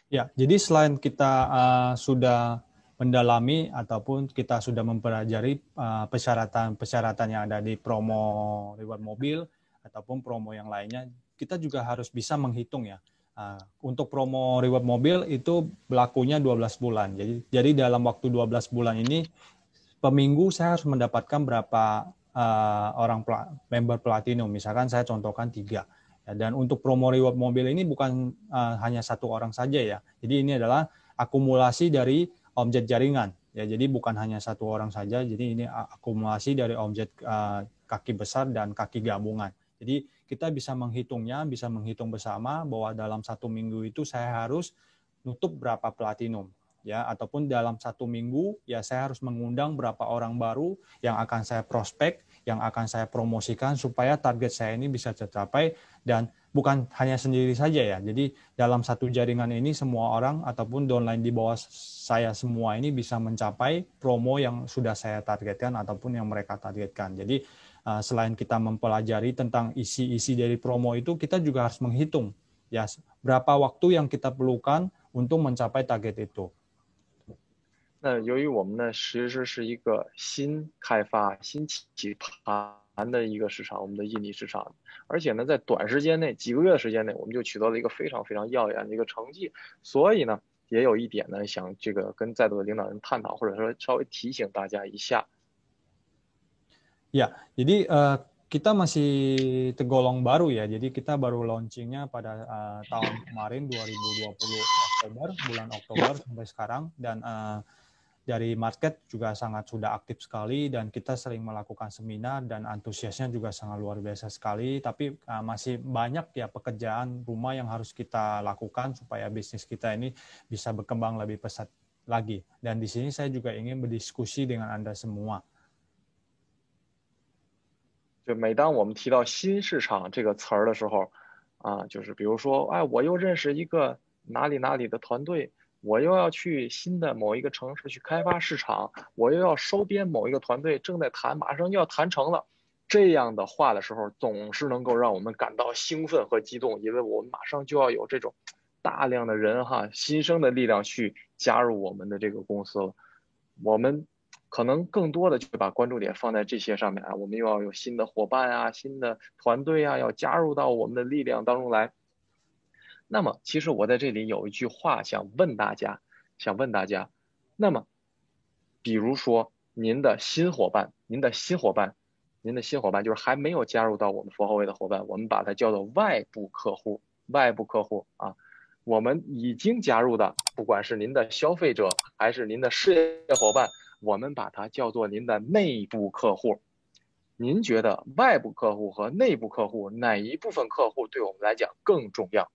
Ya, jadi selain kita sudah mendalami ataupun kita sudah mempelajari persyaratan yang ada di promo reward mobil ataupun promo yang lainnya, kita juga harus bisa menghitung ya. Untuk promo reward mobil itu berlakunya 12 bulan. Jadi dalam waktu 12 bulan ini per minggu saya harus mendapatkan berapa orang member platinum. Misalkan saya contohkan 3. Ya, dan untuk promo reward mobil ini bukan hanya 1 orang saja ya. Jadi ini adalah akumulasi dari omset jaringan. Ya, jadi bukan hanya 1 orang saja. Jadi ini akumulasi dari omset kaki besar dan kaki gabungan. Jadi kita bisa menghitungnya, bisa menghitung bersama bahwa dalam 1 minggu itu saya harus nutup berapa platinum. ya, ataupun dalam 1 minggu ya saya harus mengundang berapa orang baru yang akan saya prospek, yang akan saya promosikan supaya target saya ini bisa tercapai. Dan bukan hanya sendiri saja ya, jadi dalam satu jaringan ini semua orang ataupun downline di bawah saya semua ini bisa mencapai promo yang sudah saya targetkan ataupun yang mereka targetkan. Jadi selain kita mempelajari tentang isi-isi dari promo itu, kita juga harus menghitung ya berapa waktu yang kita perlukan untuk mencapai target itu. 那由于我们呢，其实是一个新开发、新起盘的一个市场，我们的印尼市场，而且呢，在短时间内，几个月的时间内，我们就取得了一个非常非常耀眼的一个成绩。所以呢，也有一点呢，想这个跟在座的领导人探讨，或者说稍微提醒大家一下。Ya, jadi kita masih tergolong baru ya. Jadi kita baru launchingnya pada tahun kemarin 2020 Oktober, bulan Oktober sampai sekarang, dan dari market juga sangat sudah aktif sekali dan kita sering melakukan seminar dan antusiasnya juga sangat luar biasa sekali. Tapi masih banyak ya pekerjaan rumah yang harus kita lakukan supaya bisnis kita ini bisa berkembang lebih pesat lagi. Dan di sini saya juga ingin berdiskusi dengan Anda semua. 就每当我们提到新市场这个词儿的时候，就是比如说，哎，我又认识一个哪里哪里的团队，我又要去新的某一个城市去开发市场，我又要收编某一个团队，正在谈，马上要谈成了。这样的话的时候，总是能够让我们感到兴奋和激动，因为我们马上就要有这种大量的人新生的力量去加入我们的这个公司了。我们可能更多的就把关注点放在这些上面我们又要有新的伙伴新的团队要加入到我们的力量当中来。那么其实我在这里有一句话想问大家，那么比如说您的新伙伴就是还没有加入到我们佛后卫的伙伴，我们把它叫做外部客户我们已经加入的，不管是您的消费者还是您的事业伙伴，我们把它叫做您的内部客户。您觉得外部客户和内部客户哪一部分客户对我们来讲更重要？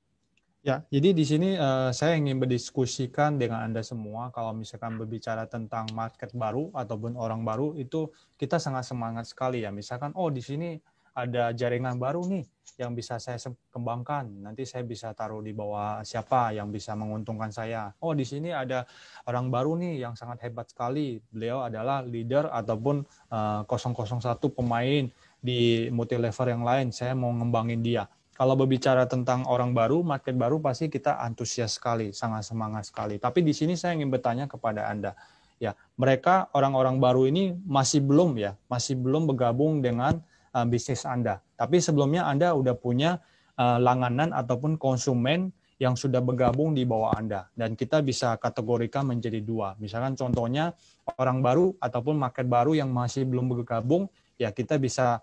Ya, jadi di sini saya ingin berdiskusikan dengan Anda semua. Kalau misalkan berbicara tentang market baru ataupun orang baru, itu kita sangat semangat sekali ya. Misalkan, oh di sini ada jaringan baru nih yang bisa saya kembangkan. Nanti saya bisa taruh di bawah siapa yang bisa menguntungkan saya. Oh di sini ada orang baru nih yang sangat hebat sekali. Beliau adalah leader ataupun 001 pemain di multi level yang lain. Saya mau ngembangin dia. Kalau berbicara tentang orang baru, market baru, pasti kita antusias sekali, sangat semangat sekali. Tapi di sini saya ingin bertanya kepada Anda, ya, mereka orang-orang baru ini masih belum bergabung dengan bisnis Anda. Tapi sebelumnya Anda udah punya langganan ataupun konsumen yang sudah bergabung di bawah Anda. Dan kita bisa kategorikan menjadi dua. Misalkan contohnya orang baru ataupun market baru yang masih belum bergabung, ya kita bisa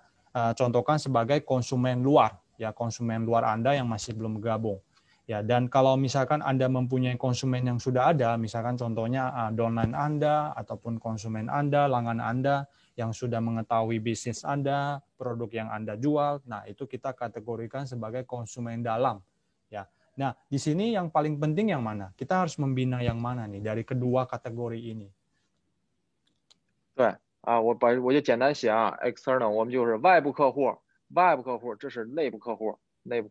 contohkan sebagai konsumen luar. Ya, konsumen luar Anda yang masih belum bergabung. Ya, dan kalau misalkan Anda mempunyai konsumen yang sudah ada, misalkan contohnya downline Anda ataupun konsumen Anda, langganan Anda yang sudah mengetahui bisnis Anda, produk yang Anda jual, nah itu kita kategorikan sebagai konsumen dalam. Ya. Nah, di sini yang paling penting yang mana? Kita harus membina yang mana nih dari kedua kategori ini? 对我就简单写external 我们就是外部客户，这是内部客户，外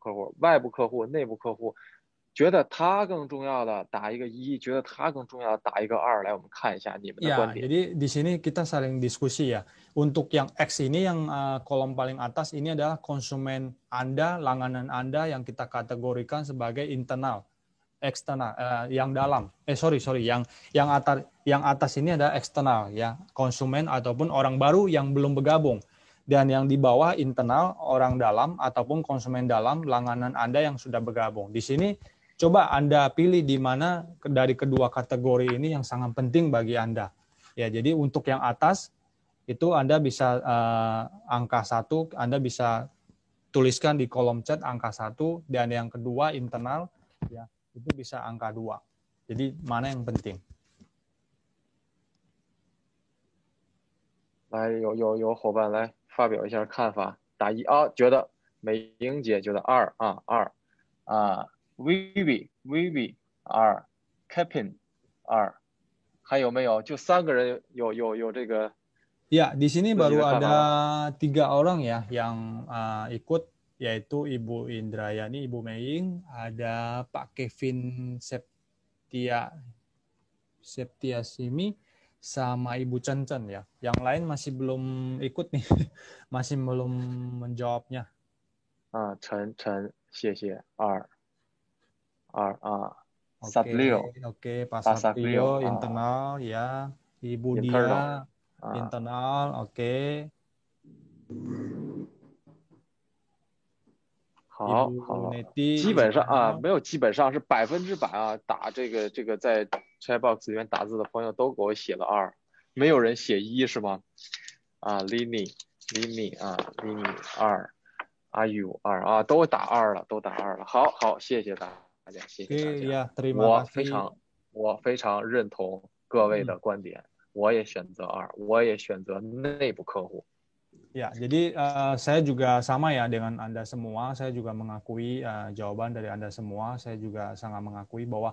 部客户，内部客户，觉得它更重要的打一个1，觉得它更重要的打一个2，来我们看一下你们的观点。 Ya, jadi di sini kita saling diskusi ya. Untuk yang X ini yang kolom paling atas ini adalah konsumen Anda, langganan Anda yang kita kategorikan sebagai internal, eksternal, yang dalam. Yang atas ini adalah eksternal ya, konsumen ataupun orang baru yang belum bergabung. Dan yang di bawah internal, orang dalam ataupun konsumen dalam, langganan Anda yang sudah bergabung. Di sini coba Anda pilih di mana dari kedua kategori ini yang sangat penting bagi Anda. Ya, jadi untuk yang atas itu Anda bisa angka 1, Anda bisa tuliskan di kolom chat angka 1, dan yang kedua internal ya itu bisa angka 2. Jadi mana yang penting? 来，有伙伴来发表一下看法，打1觉得美英姐觉得2Vivi 2 Captain 2还有没有？就3个人有这个 Ya, di sini 自己 baru 的看法 ada 吗？ 3 orang ya yang ikut, yaitu Ibu Indrayani, Ibu Meing, ada Pak Kevin Septiasimi, sama Ibu Chen Chen ya. Yang lain masih belum ikut nih, masih belum menjawabnya. 陈，谢谢。Oke, Satlio oke, Pak Pasaklio Satrio internal ya, Ibu internal Dia internal, oke. 好 Ibu 好， Neti 基本上 internal. 没有基本上是100%打这个在 chatbox 里面打字的朋友都给我写了2，没有人写1是吗？Lini 2，阿宇2都打2了，都打2了。好，谢谢大家，谢谢大 Oke, 家。 ya, terima 我 kasih. 非常认同各位的观点，我也选择2，我也选择内部客户。 Ya, jadi saya juga sama ya dengan Anda semua. Saya juga mengakui jawaban dari Anda semua. Saya juga sangat mengakui bahwa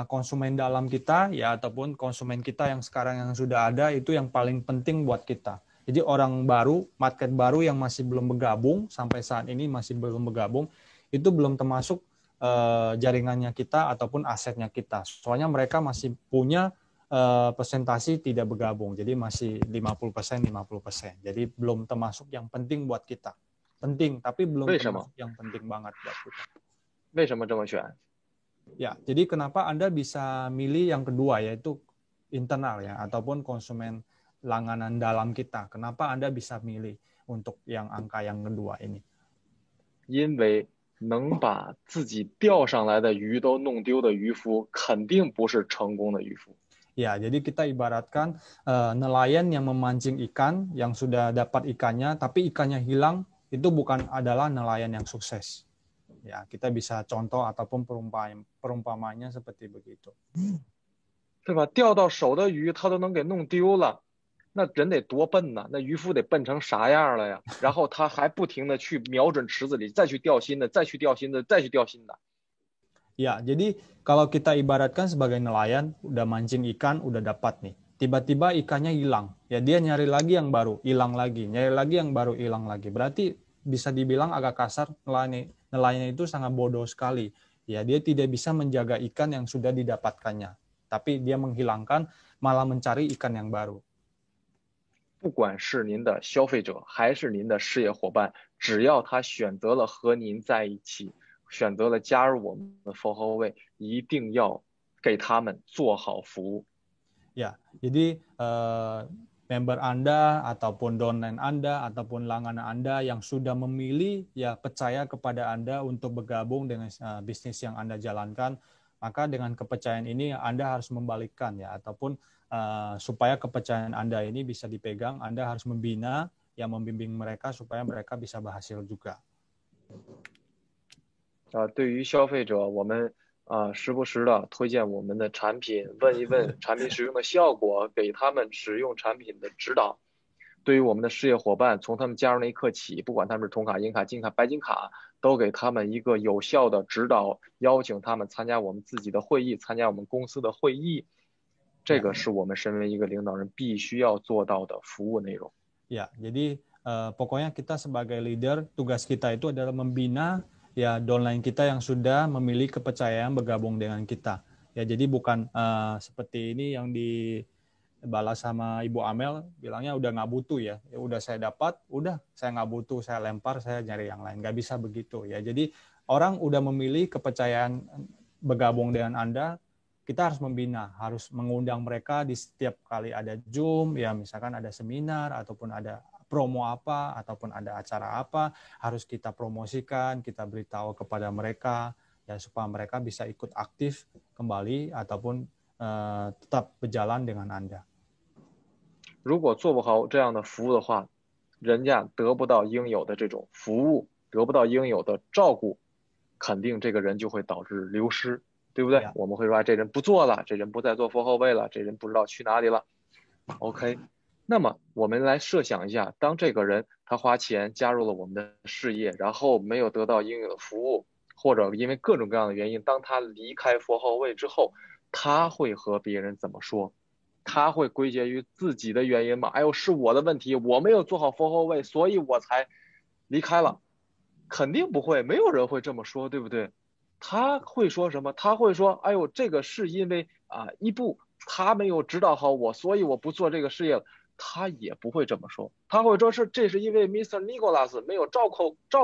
konsumen dalam kita ya ataupun konsumen kita yang sekarang yang sudah ada itu yang paling penting buat kita. Jadi orang baru, market baru yang masih belum bergabung sampai saat ini masih belum bergabung itu belum termasuk jaringannya kita ataupun asetnya kita. Soalnya mereka masih punya presentasi tidak bergabung. Jadi masih 50%. Jadi belum termasuk yang penting buat kita. Penting, tapi belum 为什么？ termasuk yang penting banget buat kita. 为什么这么选？ Ya, jadi kenapa Anda bisa milih yang kedua yaitu internal ya ataupun konsumen langganan dalam kita. Kenapa Anda bisa milih untuk yang angka yang kedua ini? 因为能把自己钓上来的鱼都弄丢的渔夫，肯定不是成功的渔夫。 Ya, jadi kita ibaratkan nelayan yang memancing ikan, yang sudah dapat ikannya, tapi ikannya hilang, itu bukan adalah nelayan yang sukses. Ya, kita bisa contoh ataupun perumpamanya seperti begitu. 对吧？钓到手的鱼他都能给弄丢了，那人得多笨呐！那渔夫得笨成啥样了呀？然后他还不停的去瞄准池子里，再去钓新的，再去钓新的，再去钓新的。 Ya, jadi kalau kita ibaratkan sebagai nelayan, udah mancing ikan, udah dapat nih. Tiba-tiba ikannya hilang. Ya, dia nyari lagi yang baru, hilang lagi. Nyari lagi yang baru, hilang lagi. Berarti bisa dibilang agak kasar, nelayan itu sangat bodoh sekali. Ya, dia tidak bisa menjaga ikan yang sudah didapatkannya. Tapi dia menghilangkan, malah mencari ikan yang baru. 不管是您的消费者还是您的事业伙伴，只要他选择了和您在一起，选择了加入我们的For后卫，一定要给他们做好服务。 Ya, jadi member Anda ataupun downline Anda ataupun langganan Anda yang sudah memilih ya percaya kepada Anda untuk bergabung dengan bisnis yang Anda jalankan, maka dengan kepercayaan ini Anda harus membalikkan ya ataupun supaya kepercayaan Anda ini bisa dipegang, Anda harus membina yang membimbing mereka supaya mereka bisa berhasil juga. 对于消费者，我们时不时的推荐我们的产品，问一问产品使用的效果，给他们使用产品的指导。对于我们的事业伙伴，从他们加入那一刻起，不管他们是铜卡、银卡、金卡、白金卡，都给他们一个有效的指导，邀请他们参加我们自己的会议，参加我们公司的会议。这个是我们身为一个领导人必须要做到的服务内容。 Ya, jadi pokoknya kita sebagai leader, tugas kita itu adalah membina ya downline kita yang sudah memilih kepercayaan bergabung dengan kita. Ya, jadi bukan seperti ini yang dibalas sama Ibu Amel, bilangnya udah nggak butuh ya. Ya udah saya dapat, udah saya nggak butuh, saya lempar, saya nyari yang lain. Nggak bisa begitu ya. Jadi orang udah memilih kepercayaan bergabung dengan Anda, kita harus membina, harus mengundang mereka di setiap kali ada Zoom, ya misalkan ada seminar ataupun ada promo apa ataupun ada acara apa, harus kita promosikan, kita beritahu kepada mereka ya supaya mereka bisa ikut aktif kembali ataupun tetap berjalan dengan Anda. 如果做不好这样的服务的话，人家得不到应有的这种服务，得不到应有的照顾，肯定这个人就会导致流失。 对不对？ Yeah. 我们会说这人不做了，这人不再做4后卫了，这人不知道去哪里了。OK， 那么我们来设想一下，当这个人他花钱加入了我们的事业，然后没有得到应有的服务，或者因为各种各样的原因，当他离开4后卫之后，他会和别人怎么说？他会归结于自己的原因吗？哎呦，是我的问题，我没有做好佛后卫，所以我才离开了。肯定不会，没有人会这么说，对不对？他会说什么？他会说，哎呦，这个是因为伊布他没有指导好我，所以我不做这个事业了。他也不会这么说，他会说这是因为 Mr. Nicholas 没有照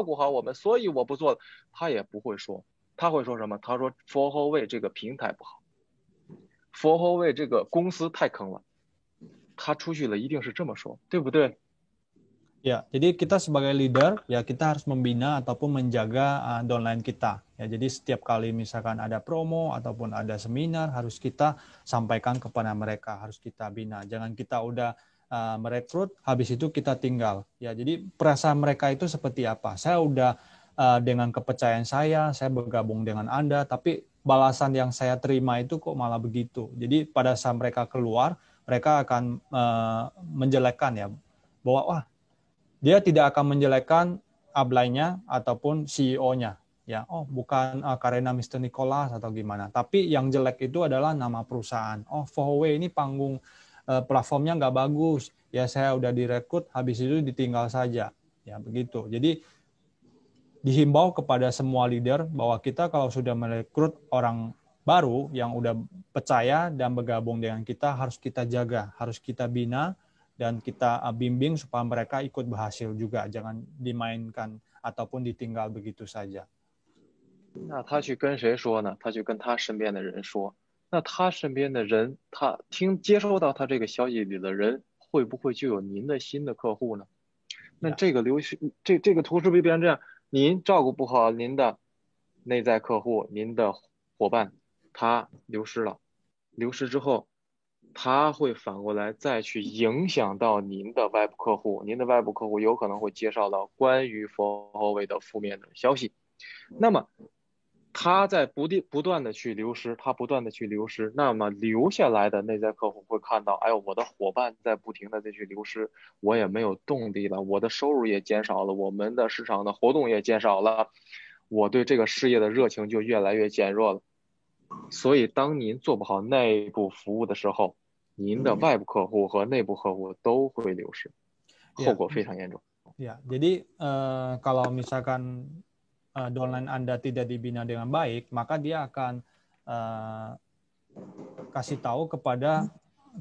顾好我们，所以我不做了。他也不会说，他会说什么？他说 For 后卫这个平台不好，For 后卫这个公司太坑了。他出去了一定是这么说，对不对？ Ya, jadi kita sebagai leader, ya kita harus membina ataupun menjaga downline kita. Ya, jadi setiap kali misalkan ada promo ataupun ada seminar, harus kita sampaikan kepada mereka, harus kita bina. Jangan kita udah merekrut, habis itu kita tinggal. Ya, jadi perasaan mereka itu seperti apa? Saya udah dengan kepercayaan saya bergabung dengan Anda, tapi balasan yang saya terima itu kok malah begitu. Jadi pada saat mereka keluar, mereka akan menjelekkan ya, bahwa wah, dia tidak akan menjelekkan upline-nya ataupun CEO-nya. Ya, oh bukan karena Mr. Nicholas atau gimana. Tapi yang jelek itu adalah nama perusahaan. Oh, Huawei ini panggung platformnya nggak bagus. Ya, saya udah direkrut, habis itu ditinggal saja. Ya, begitu. Jadi dihimbau kepada semua leader bahwa kita kalau sudah merekrut orang baru yang udah percaya dan bergabung dengan kita, harus kita jaga, harus kita bina, dan kita bimbing supaya mereka ikut berhasil juga, jangan dimainkan ataupun ditinggal begitu saja. 那他去跟谁说呢？他去跟他身边的人说。那他身边的人，他接收到他这个消息里的人，会不会就有您的新的客户呢？那这个这个图是不是变成这样？您照顾不好您的内在客户，您的伙伴，他流失了，流失之后，他会反过来再去影响到您的外部客户，您的外部客户有可能会接受到关于佛后卫的负面的消息。那么他在不断的去流失，那么留下来的内在客户会看到，哎呦，我的伙伴在不停的再去流失，我也没有动力了，我的收入也减少了，我们的市场的活动也减少了，我对这个事业的热情就越来越减弱了。所以当您做不好内部服务的时候，您的外部客户和内部客户都会流失，后果非常严重。 Ya, jadi kalau misalkan downline Anda tidak dibina dengan baik, maka dia akan kasih tahu kepada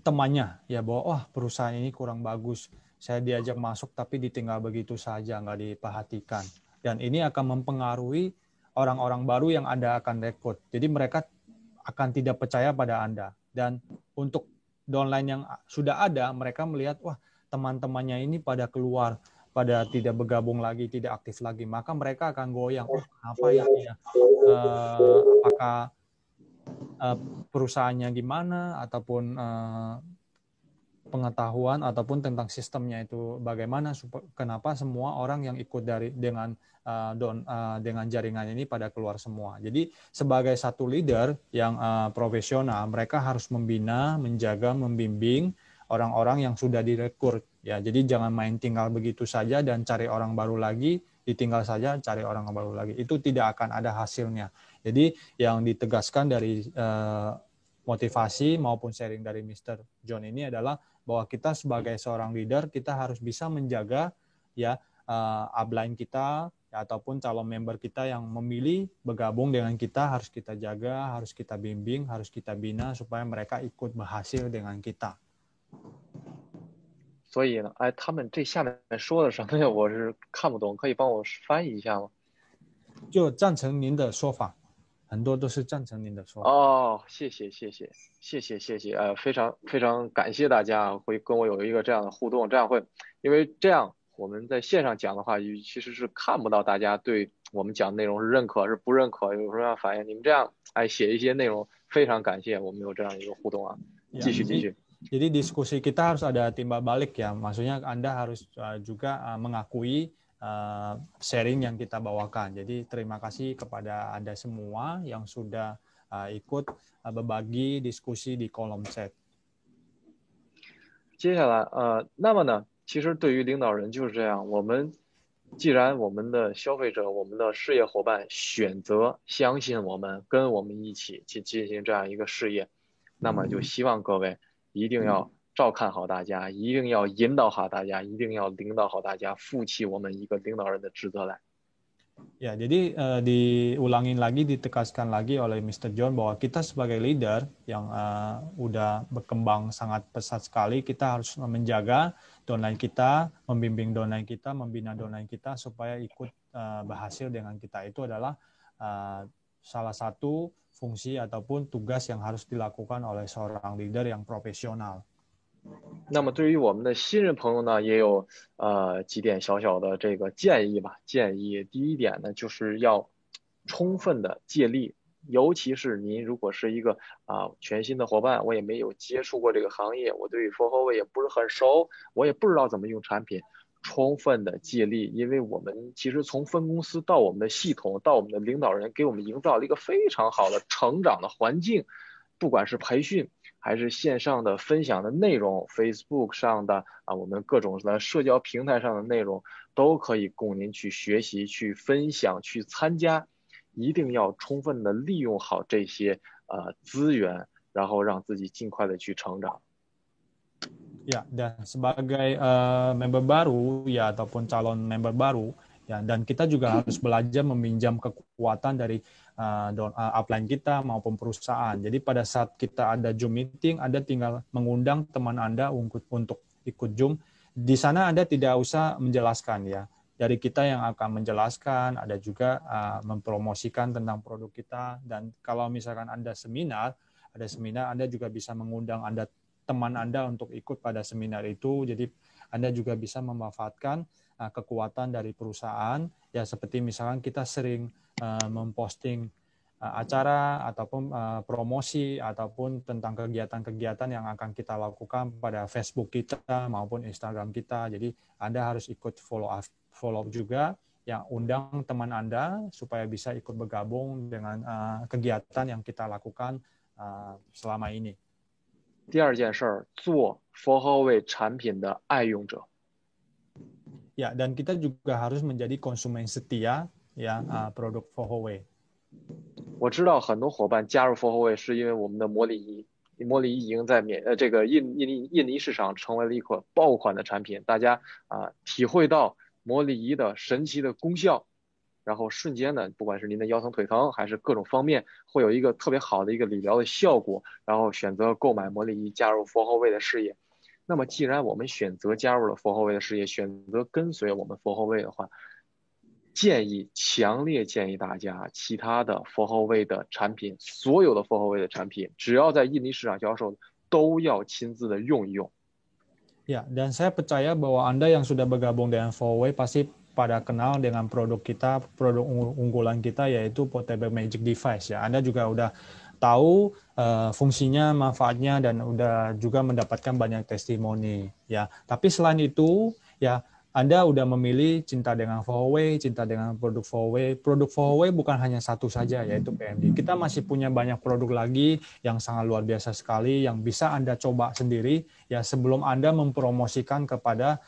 temannya ya bahwa wah perusahaan ini kurang bagus, saya diajak masuk tapi ditinggal begitu saja, nggak diperhatikan, dan ini akan mempengaruhi orang-orang baru yang Anda akan rekrut. Jadi mereka akan tidak percaya pada Anda, dan untuk downline yang sudah ada, mereka melihat wah teman-temannya ini pada keluar, pada tidak bergabung lagi, tidak aktif lagi, maka mereka akan goyang. Oh, apa ya? Apakah perusahaannya gimana, ataupun pengetahuan ataupun tentang sistemnya itu bagaimana? Kenapa semua orang yang ikut dengan jaringan ini pada keluar semua? Jadi sebagai satu leader yang profesional, mereka harus membina, menjaga, membimbing orang-orang yang sudah direkrut. Ya, jadi jangan main tinggal begitu saja dan cari orang baru lagi, ditinggal saja cari orang baru lagi. Itu tidak akan ada hasilnya. Jadi yang ditegaskan dari motivasi maupun sharing dari Mr. John ini adalah bahwa kita sebagai seorang leader, kita harus bisa menjaga ya upline kita ya, ataupun calon member kita yang memilih bergabung dengan kita, harus kita jaga, harus kita bimbing, harus kita bina supaya mereka ikut berhasil dengan kita. 所以呢，他们这下面说的什么呀？我是看不懂，可以帮我翻译一下吗？就赞成您的说法，很多都是赞成您的说法。哦，谢谢，非常非常感谢大家会跟我有一个这样的互动，这样会，因为这样我们在线上讲的话，其实是看不到大家对我们讲的内容是认可是不认可，有什么样反应。你们这样写一些内容，非常感谢我们有这样一个互动啊，继续。Jadi diskusi kita harus ada timbal balik ya, maksudnya Anda harus juga mengakui sharing yang kita bawakan. Jadi terima kasih kepada Anda semua yang sudah ikut berbagi diskusi di kolom chat. 接下来那么呢，其实对于领导人就是这样，既然我们的消费者、我们的事业伙伴选择相信我们，跟我们一起去进行这样一个事业，那么就希望各位一定要照看好大家，一定要引导好大家，一定要领导好大家，负起我们一个领导人的职责来。Ya, jadi diulangin lagi, ditegaskan lagi oleh Mr. John bahwa kita sebagai leader yang udah berkembang sangat pesat sekali, kita harus menjaga downline kita, membimbing downline kita, membina downline kita supaya ikut berhasil dengan kita. Itu adalah salah satu fungsi ataupun tugas yang harus dilakukan oleh seorang leader yang profesional. 那么对于我们的新人朋友呢，也有几点小小的这个建议吧。建议第一点呢，就是要充分的借力，尤其是您如果是一个全新的伙伴，我也没有接触过这个行业，我对For Huawei也不是很熟，我也不知道怎么用产品，充分的借力，因为我们其实从分公司到我们的系统到我们的领导人，给我们营造了一个非常好的成长的环境，不管是培训还是线上的分享的内容 ，Facebook 上的我们各种的社交平台上的内容都可以供您去学习、去分享、去参加。一定要充分的利用好这些资源，然后让自己尽快的去成长。Ya, dan sebagai member baru ya ataupun calon member baru ya, dan kita juga harus belajar meminjam kekuatan dari upline kita maupun perusahaan. Jadi pada saat kita ada Zoom meeting, Anda tinggal mengundang teman Anda untuk ikut Zoom. Di sana Anda tidak usah menjelaskan ya. Dari kita yang akan menjelaskan, ada juga mempromosikan tentang produk kita. Dan kalau misalkan ada seminar, Anda juga bisa mengundang teman Anda untuk ikut pada seminar itu. Jadi Anda juga bisa memanfaatkan kekuatan dari perusahaan. Ya seperti misalkan kita sering memposting acara ataupun promosi ataupun tentang kegiatan-kegiatan yang akan kita lakukan pada Facebook kita maupun Instagram kita. Jadi Anda harus ikut follow up juga, yang undang teman Anda supaya bisa ikut bergabung dengan kegiatan yang kita lakukan selama ini. 第二件事儿，做For Huawei产品的爱用者。Ya, dan kita juga harus menjadi konsumen setia ya produk For Huawei. 我知道很多伙伴加入 For Huawei 是因为我们的魔力仪，魔力仪已经在这个印尼市场成为了一款爆款的产品，大家体会到魔力仪的神奇的功效，然后瞬间呢，不管是您的腰疼腿疼还是各种方面，会有一个特别好的一个理疗的效果，然后选择购买魔力仪加入 For Huawei 的事业。那么既然我们选择加入了 For Huawei 的事业，选择跟随我们 For Huawei 的话，强烈建议大家，其他的 For Huawei 的产品，所有的 For Huawei 的产品，只要在印尼市场销售，都要亲自的用一用。Ya, dan saya percaya bahwa Anda yang sudah bergabung dengan For Huawei pasti pada kenal dengan produk kita, produk unggulan kita yaitu Portable Magic Device ya. Anda juga udah tahu fungsinya, manfaatnya, dan udah juga mendapatkan banyak testimoni ya. Tapi selain itu ya, Anda udah memilih cinta dengan For Huawei, cinta dengan produk For Huawei. Produk For Huawei bukan hanya satu saja, yaitu PMD. Kita masih punya banyak produk lagi yang sangat luar biasa sekali, yang bisa Anda coba sendiri ya sebelum Anda mempromosikan kepada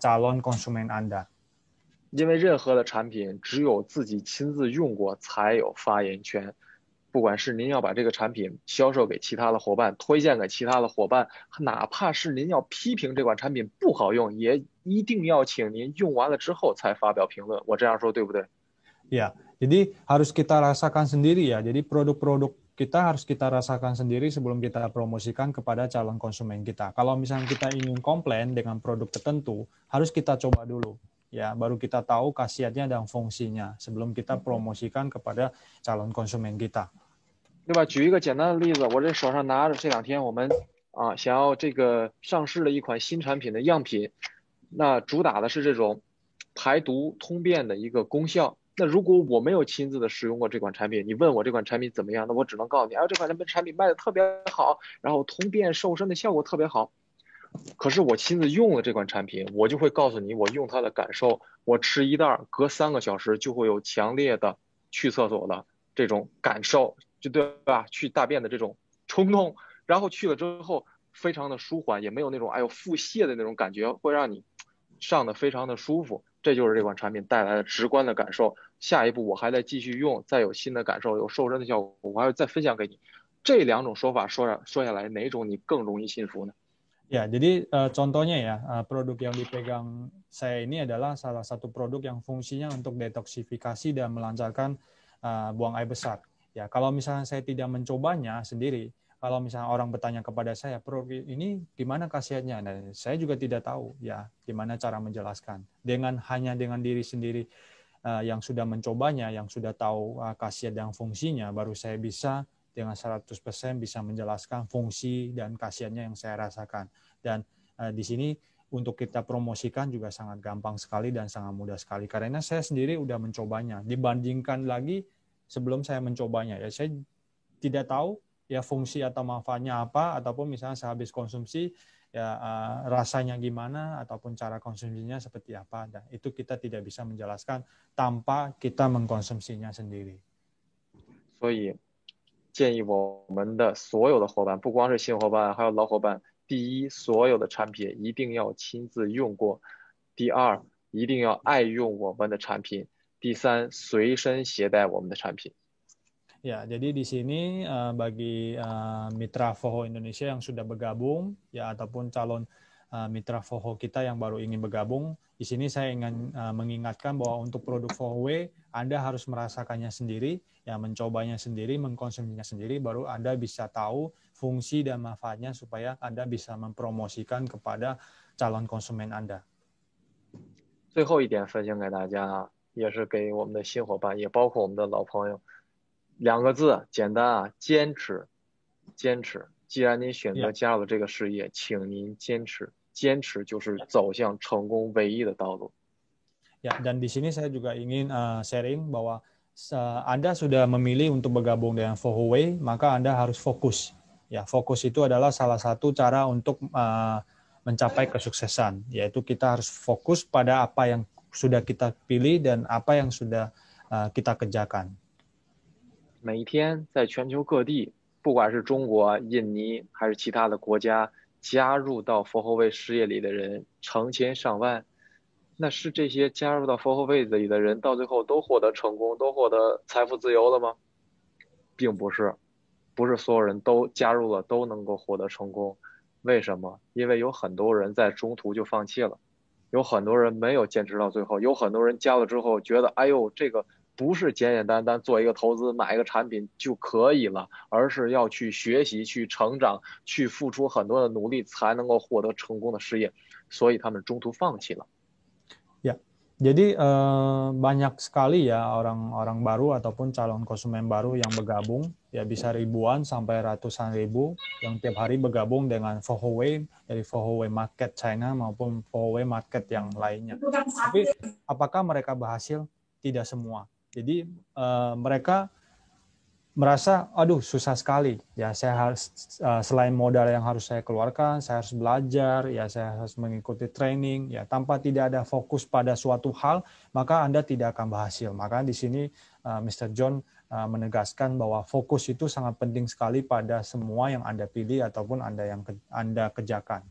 calon konsumen Anda. 因为任何的产品只有自己亲自用过才有发言权。不管是您要把这个产品销售给其他的伙伴，推荐给其他的伙伴，哪怕是您要批评这款产品不好用，也一定要请您用完了之后才发表评论。我这样说对不对？ Ya, jadi harus kita rasakan sendiri ya. Jadi produk-produk kita harus kita rasakan sendiri sebelum kita promosikan kepada calon konsumen kita. Kalau misalnya kita ingin komplain dengan produk tertentu, harus kita coba dulu. Ya, baru kita tahu khasiatnya dan fungsinya sebelum kita promosikan kepada calon konsumen kita. 对吧？举一个简单的例子，我这手上拿着这两天我们想要这个上市的一款新产品的样品，那主打的是这种排毒通便的一个功效。那如果我没有亲自的使用过这款产品，你问我这款产品怎么样，那我只能告诉你，这款产品卖的特别好，然后通便瘦身的效果特别好。可是我亲自用了这款产品，我就会告诉你我用它的感受。我吃一袋，隔3个小时就会有强烈的去厕所的这种感受，就对吧？去大便的这种冲动，然后去了之后非常的舒缓，也没有那种腹泻的那种感觉，会让你上的非常的舒服。这就是这款产品带来的直观的感受。下一步我还在继续用，再有新的感受，有瘦身的效果，我还会再分享给你。这两种说法说下来，哪种你更容易信服呢？ Ya, jadi contohnya ya, produk yang dipegang saya ini adalah salah satu produk yang fungsinya untuk detoksifikasi dan melancarkan buang air besar. Ya, kalau misalnya saya tidak mencobanya sendiri, kalau misalnya orang bertanya kepada saya, produk ini gimana khasiatnya? Nah, saya juga tidak tahu ya gimana cara menjelaskan. Hanya dengan diri sendiri yang sudah mencobanya, yang sudah tahu khasiat dan fungsinya, baru saya bisa dengan 100% bisa menjelaskan fungsi dan khasiatnya yang saya rasakan. Dan di sini untuk kita promosikan juga sangat gampang sekali dan sangat mudah sekali. Karena saya sendiri udah mencobanya. Dibandingkan lagi sebelum saya mencobanya, ya saya tidak tahu ya fungsi atau manfaatnya apa, ataupun misalnya saya habis konsumsi, ya rasanya gimana, ataupun cara konsumsinya seperti apa. Dan itu kita tidak bisa menjelaskan tanpa kita mengkonsumsinya sendiri. 所以建议我们的所有的伙伴，不光是新伙伴，还有老伙伴，第一，所有的产品一定要亲自用过；第二，一定要爱用我们的产品；第三，随身携带我们的产品。 Ya, jadi di sini bagi mitra Voho Indonesia yang sudah bergabung, ya ataupun calon mitra Voho kita yang baru ingin bergabung, di sini saya ingin mengingatkan bahwa untuk produk Voho Anda harus merasakannya sendiri, ya mencobanya sendiri, mengkonsumsinya sendiri, baru Anda bisa tahu fungsi dan manfaatnya supaya Anda bisa mempromosikan kepada calon konsumen Anda. 最后一点分享给大家，也是给我们的新伙伴，也包括我们的老朋友，两个字，简单啊，坚持，坚持。既然您选择加入了这个事业，请您坚持，坚持就是走向成功唯一的道路。 Ya, dan di sini saya juga ingin sharing bahwa Anda sudah memilih untuk bergabung dengan Voho Way, maka Anda harus fokus. Ya, fokus itu adalah salah satu cara untuk mencapai kesuksesan, yaitu kita harus fokus pada apa yang sudah kita pilih dan apa yang sudah kita kerjakan. 每一天在全球各地，不管是中国、印尼还是其他的国家，加入到佛后卫事业里的人成千上万。那是这些加入到佛后卫里的人，到最后都获得成功，都获得财富自由了吗？并不是，不是所有人都加入了都能够获得成功。为什么？因为有很多人在中途就放弃了，有很多人没有坚持到最后，有很多人加了之后觉得，哎呦，这个不是简简单单做一个投资买一个产品就可以了，而是要去学习、去成长、去付出很多的努力才能够获得成功的事业，所以他们中途放弃了。 Ya, jadi banyak sekali ya orang-orang baru ataupun calon konsumen baru yang bergabung, ya bisa ribuan sampai ratusan ribu yang tiap hari bergabung dengan Voho Way dari Voho Way Market China maupun Voho Way Market yang lainnya. Tapi apakah mereka berhasil? Tidak semua. Jadi mereka merasa, aduh susah sekali. Ya saya harus selain modal yang harus saya keluarkan, saya harus belajar, ya saya harus mengikuti training. Ya tanpa tidak ada fokus pada suatu hal, maka Anda tidak akan berhasil. Maka di sini Mr. John menegaskan bahwa fokus itu sangat penting sekali pada semua yang Anda pilih ataupun Anda kerjakan.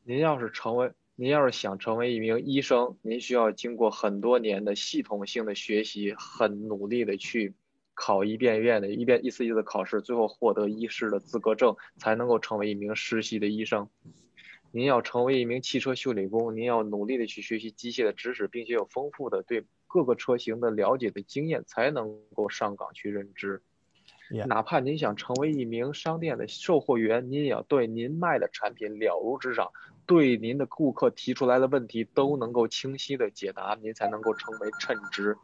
您要是想成为一名医生，您需要经过很多年的系统性的学习，很努力的去考一次一次的考试，最后获得医师的资格证，才能够成为一名实习的医生。您要成为一名汽车修理工，您要努力的去学习机械的知识，并且有丰富的对各个车型的了解的经验，才能够上岗去任职。 哪怕您想成为一名商店的售货员，您也要对您卖的产品了如指掌，对您的顾客提出来的问题都能够清晰的解答，您才能够成为称职。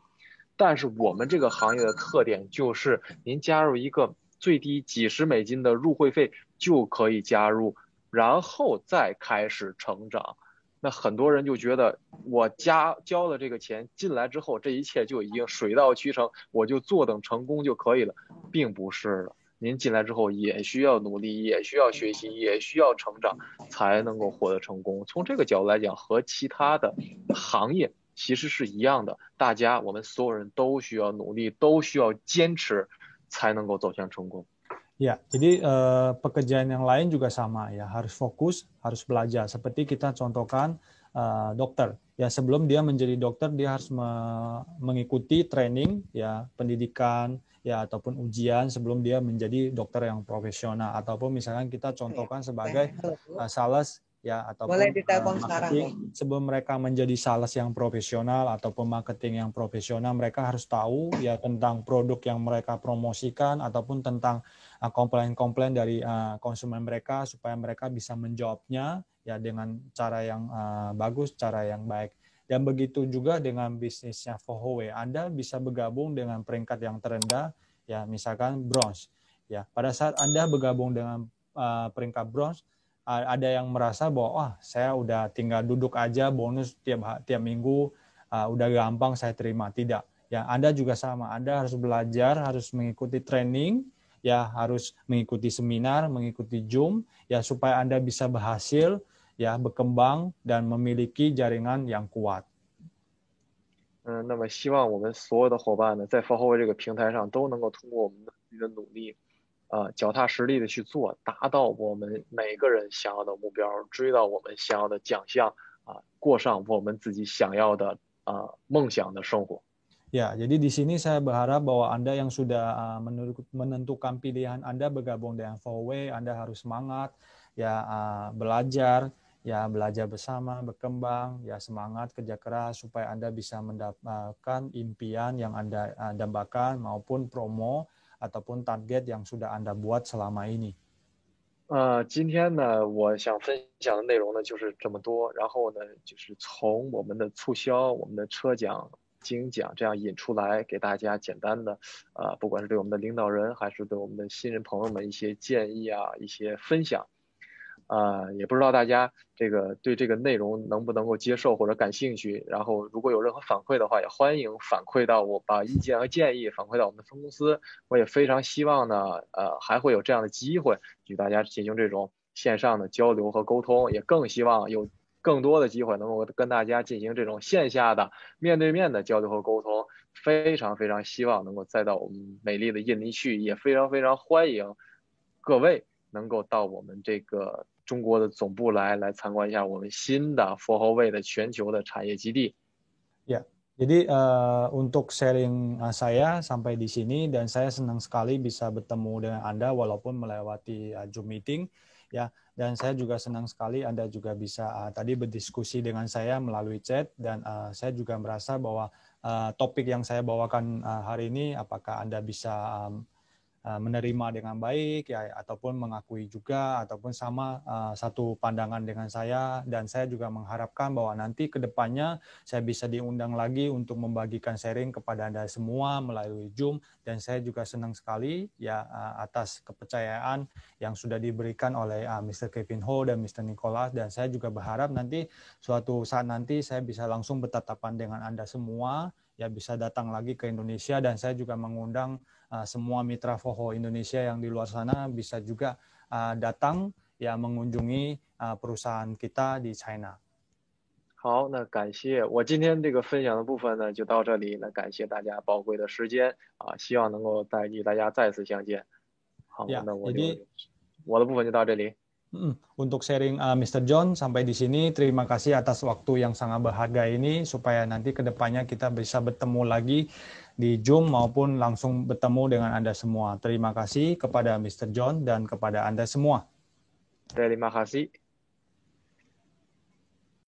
但是我们这个行业的特点就是，您加入一个最低几十美金的入会费就可以加入，然后再开始成长。 那很多人就觉得我交了这个钱进来之后，这一切就已经水到渠成，我就坐等成功就可以了，并不是了。您进来之后也需要努力，也需要学习，也需要成长，才能够获得成功。从这个角度来讲，和其他的行业其实是一样的。大家，我们所有人都需要努力，都需要坚持，才能够走向成功。 Ya, jadi pekerjaan yang lain juga sama ya, harus fokus, harus belajar. Seperti kita contohkan dokter. Ya, sebelum dia menjadi dokter dia harus mengikuti training ya, pendidikan ya ataupun ujian sebelum dia menjadi dokter yang profesional, ataupun misalkan kita contohkan sebagai sales ya ataupun marketing. Sebelum mereka menjadi sales yang profesional ataupun marketing yang profesional, mereka harus tahu ya tentang produk yang mereka promosikan ataupun tentang komplain-komplain dari konsumen mereka supaya mereka bisa menjawabnya ya dengan cara yang bagus, cara yang baik. Dan begitu juga dengan bisnisnya Fohowe, Anda bisa bergabung dengan peringkat yang terendah, ya misalkan bronze. Ya, pada saat Anda bergabung dengan peringkat bronze, ada yang merasa bahwa saya udah tinggal duduk aja bonus tiap minggu, udah gampang saya terima. Tidak. Ya, Anda juga sama. Anda harus belajar, harus mengikuti training, ya harus mengikuti seminar, mengikuti Zoom, ya supaya Anda bisa berhasil, ya berkembang dan memiliki jaringan yang kuat. 那么希望我们所有的伙伴呢，在For Huawei 这个平台上都能够通过我们自己的努力，脚踏实地的去做，达到我们每个人想要的目标，追到我们想要的奖项，过上我们自己想要的梦想的生活。 Ya, jadi di sini saya berharap bahwa Anda yang sudah menentukan pilihan Anda bergabung dengan Huawei, Anda harus semangat, ya belajar bersama, berkembang, ya semangat, kerja keras supaya Anda bisa mendapatkan impian yang Anda dambakan maupun promo ataupun target yang sudah Anda buat selama ini. 今天呢，我想分享的内容呢就是这么多，然后呢，就是从我们的促销、我们的车奖、金奖这样引出来，给大家简单的，不管是对我们的领导人，还是对我们的新人朋友们一些建议啊，一些分享。也不知道大家对这个内容能不能够接受或者感兴趣，然后如果有任何反馈的话，也欢迎反馈到我，把意见和建议反馈到我们的分公司。我也非常希望呢，还会有这样的机会与大家进行这种线上的交流和沟通，也更希望有更多的机会能够跟大家进行这种线下的面对面的交流和沟通。非常非常希望能够再到我们美丽的印尼去，也非常非常欢迎各位能够到我们这个中国的总部来参观一下我们新的For Huawei的全球的产业基地。 Ya, jadi untuk sharing saya sampai di sini, dan saya senang sekali bisa bertemu dengan Anda walaupun melewati Zoom meeting, ya. Dan saya juga senang sekali Anda juga bisa tadi berdiskusi dengan saya melalui chat, dan saya juga merasa bahwa topik yang saya bawakan hari ini apakah Anda bisa menerima dengan baik ya, ataupun mengakui juga, ataupun sama satu pandangan dengan saya. Dan saya juga mengharapkan bahwa nanti ke depannya saya bisa diundang lagi untuk membagikan sharing kepada Anda semua melalui Zoom. Dan saya juga senang sekali ya atas kepercayaan yang sudah diberikan oleh Mr. Kevin Ho dan Mr. Nicholas. Dan saya juga berharap nanti suatu saat nanti saya bisa langsung bertatapan dengan Anda semua, ya bisa datang lagi ke Indonesia. Dan saya juga mengundang semua mitra Foho Indonesia yang di luar sana bisa juga datang ya mengunjungi perusahaan kita di China. 好，那感谢我今天这个分享的部分呢，就到这里。那感谢大家宝贵的时间希望能够与大家再次相见。好，那我的部分就到这里。 Untuk sharing Mr. John sampai di sini, terima kasih atas waktu yang sangat berharga ini supaya nanti ke depannya kita bisa bertemu lagi di Zoom maupun langsung bertemu dengan Anda semua. Terima kasih kepada Mr. John dan kepada Anda semua. Terima kasih.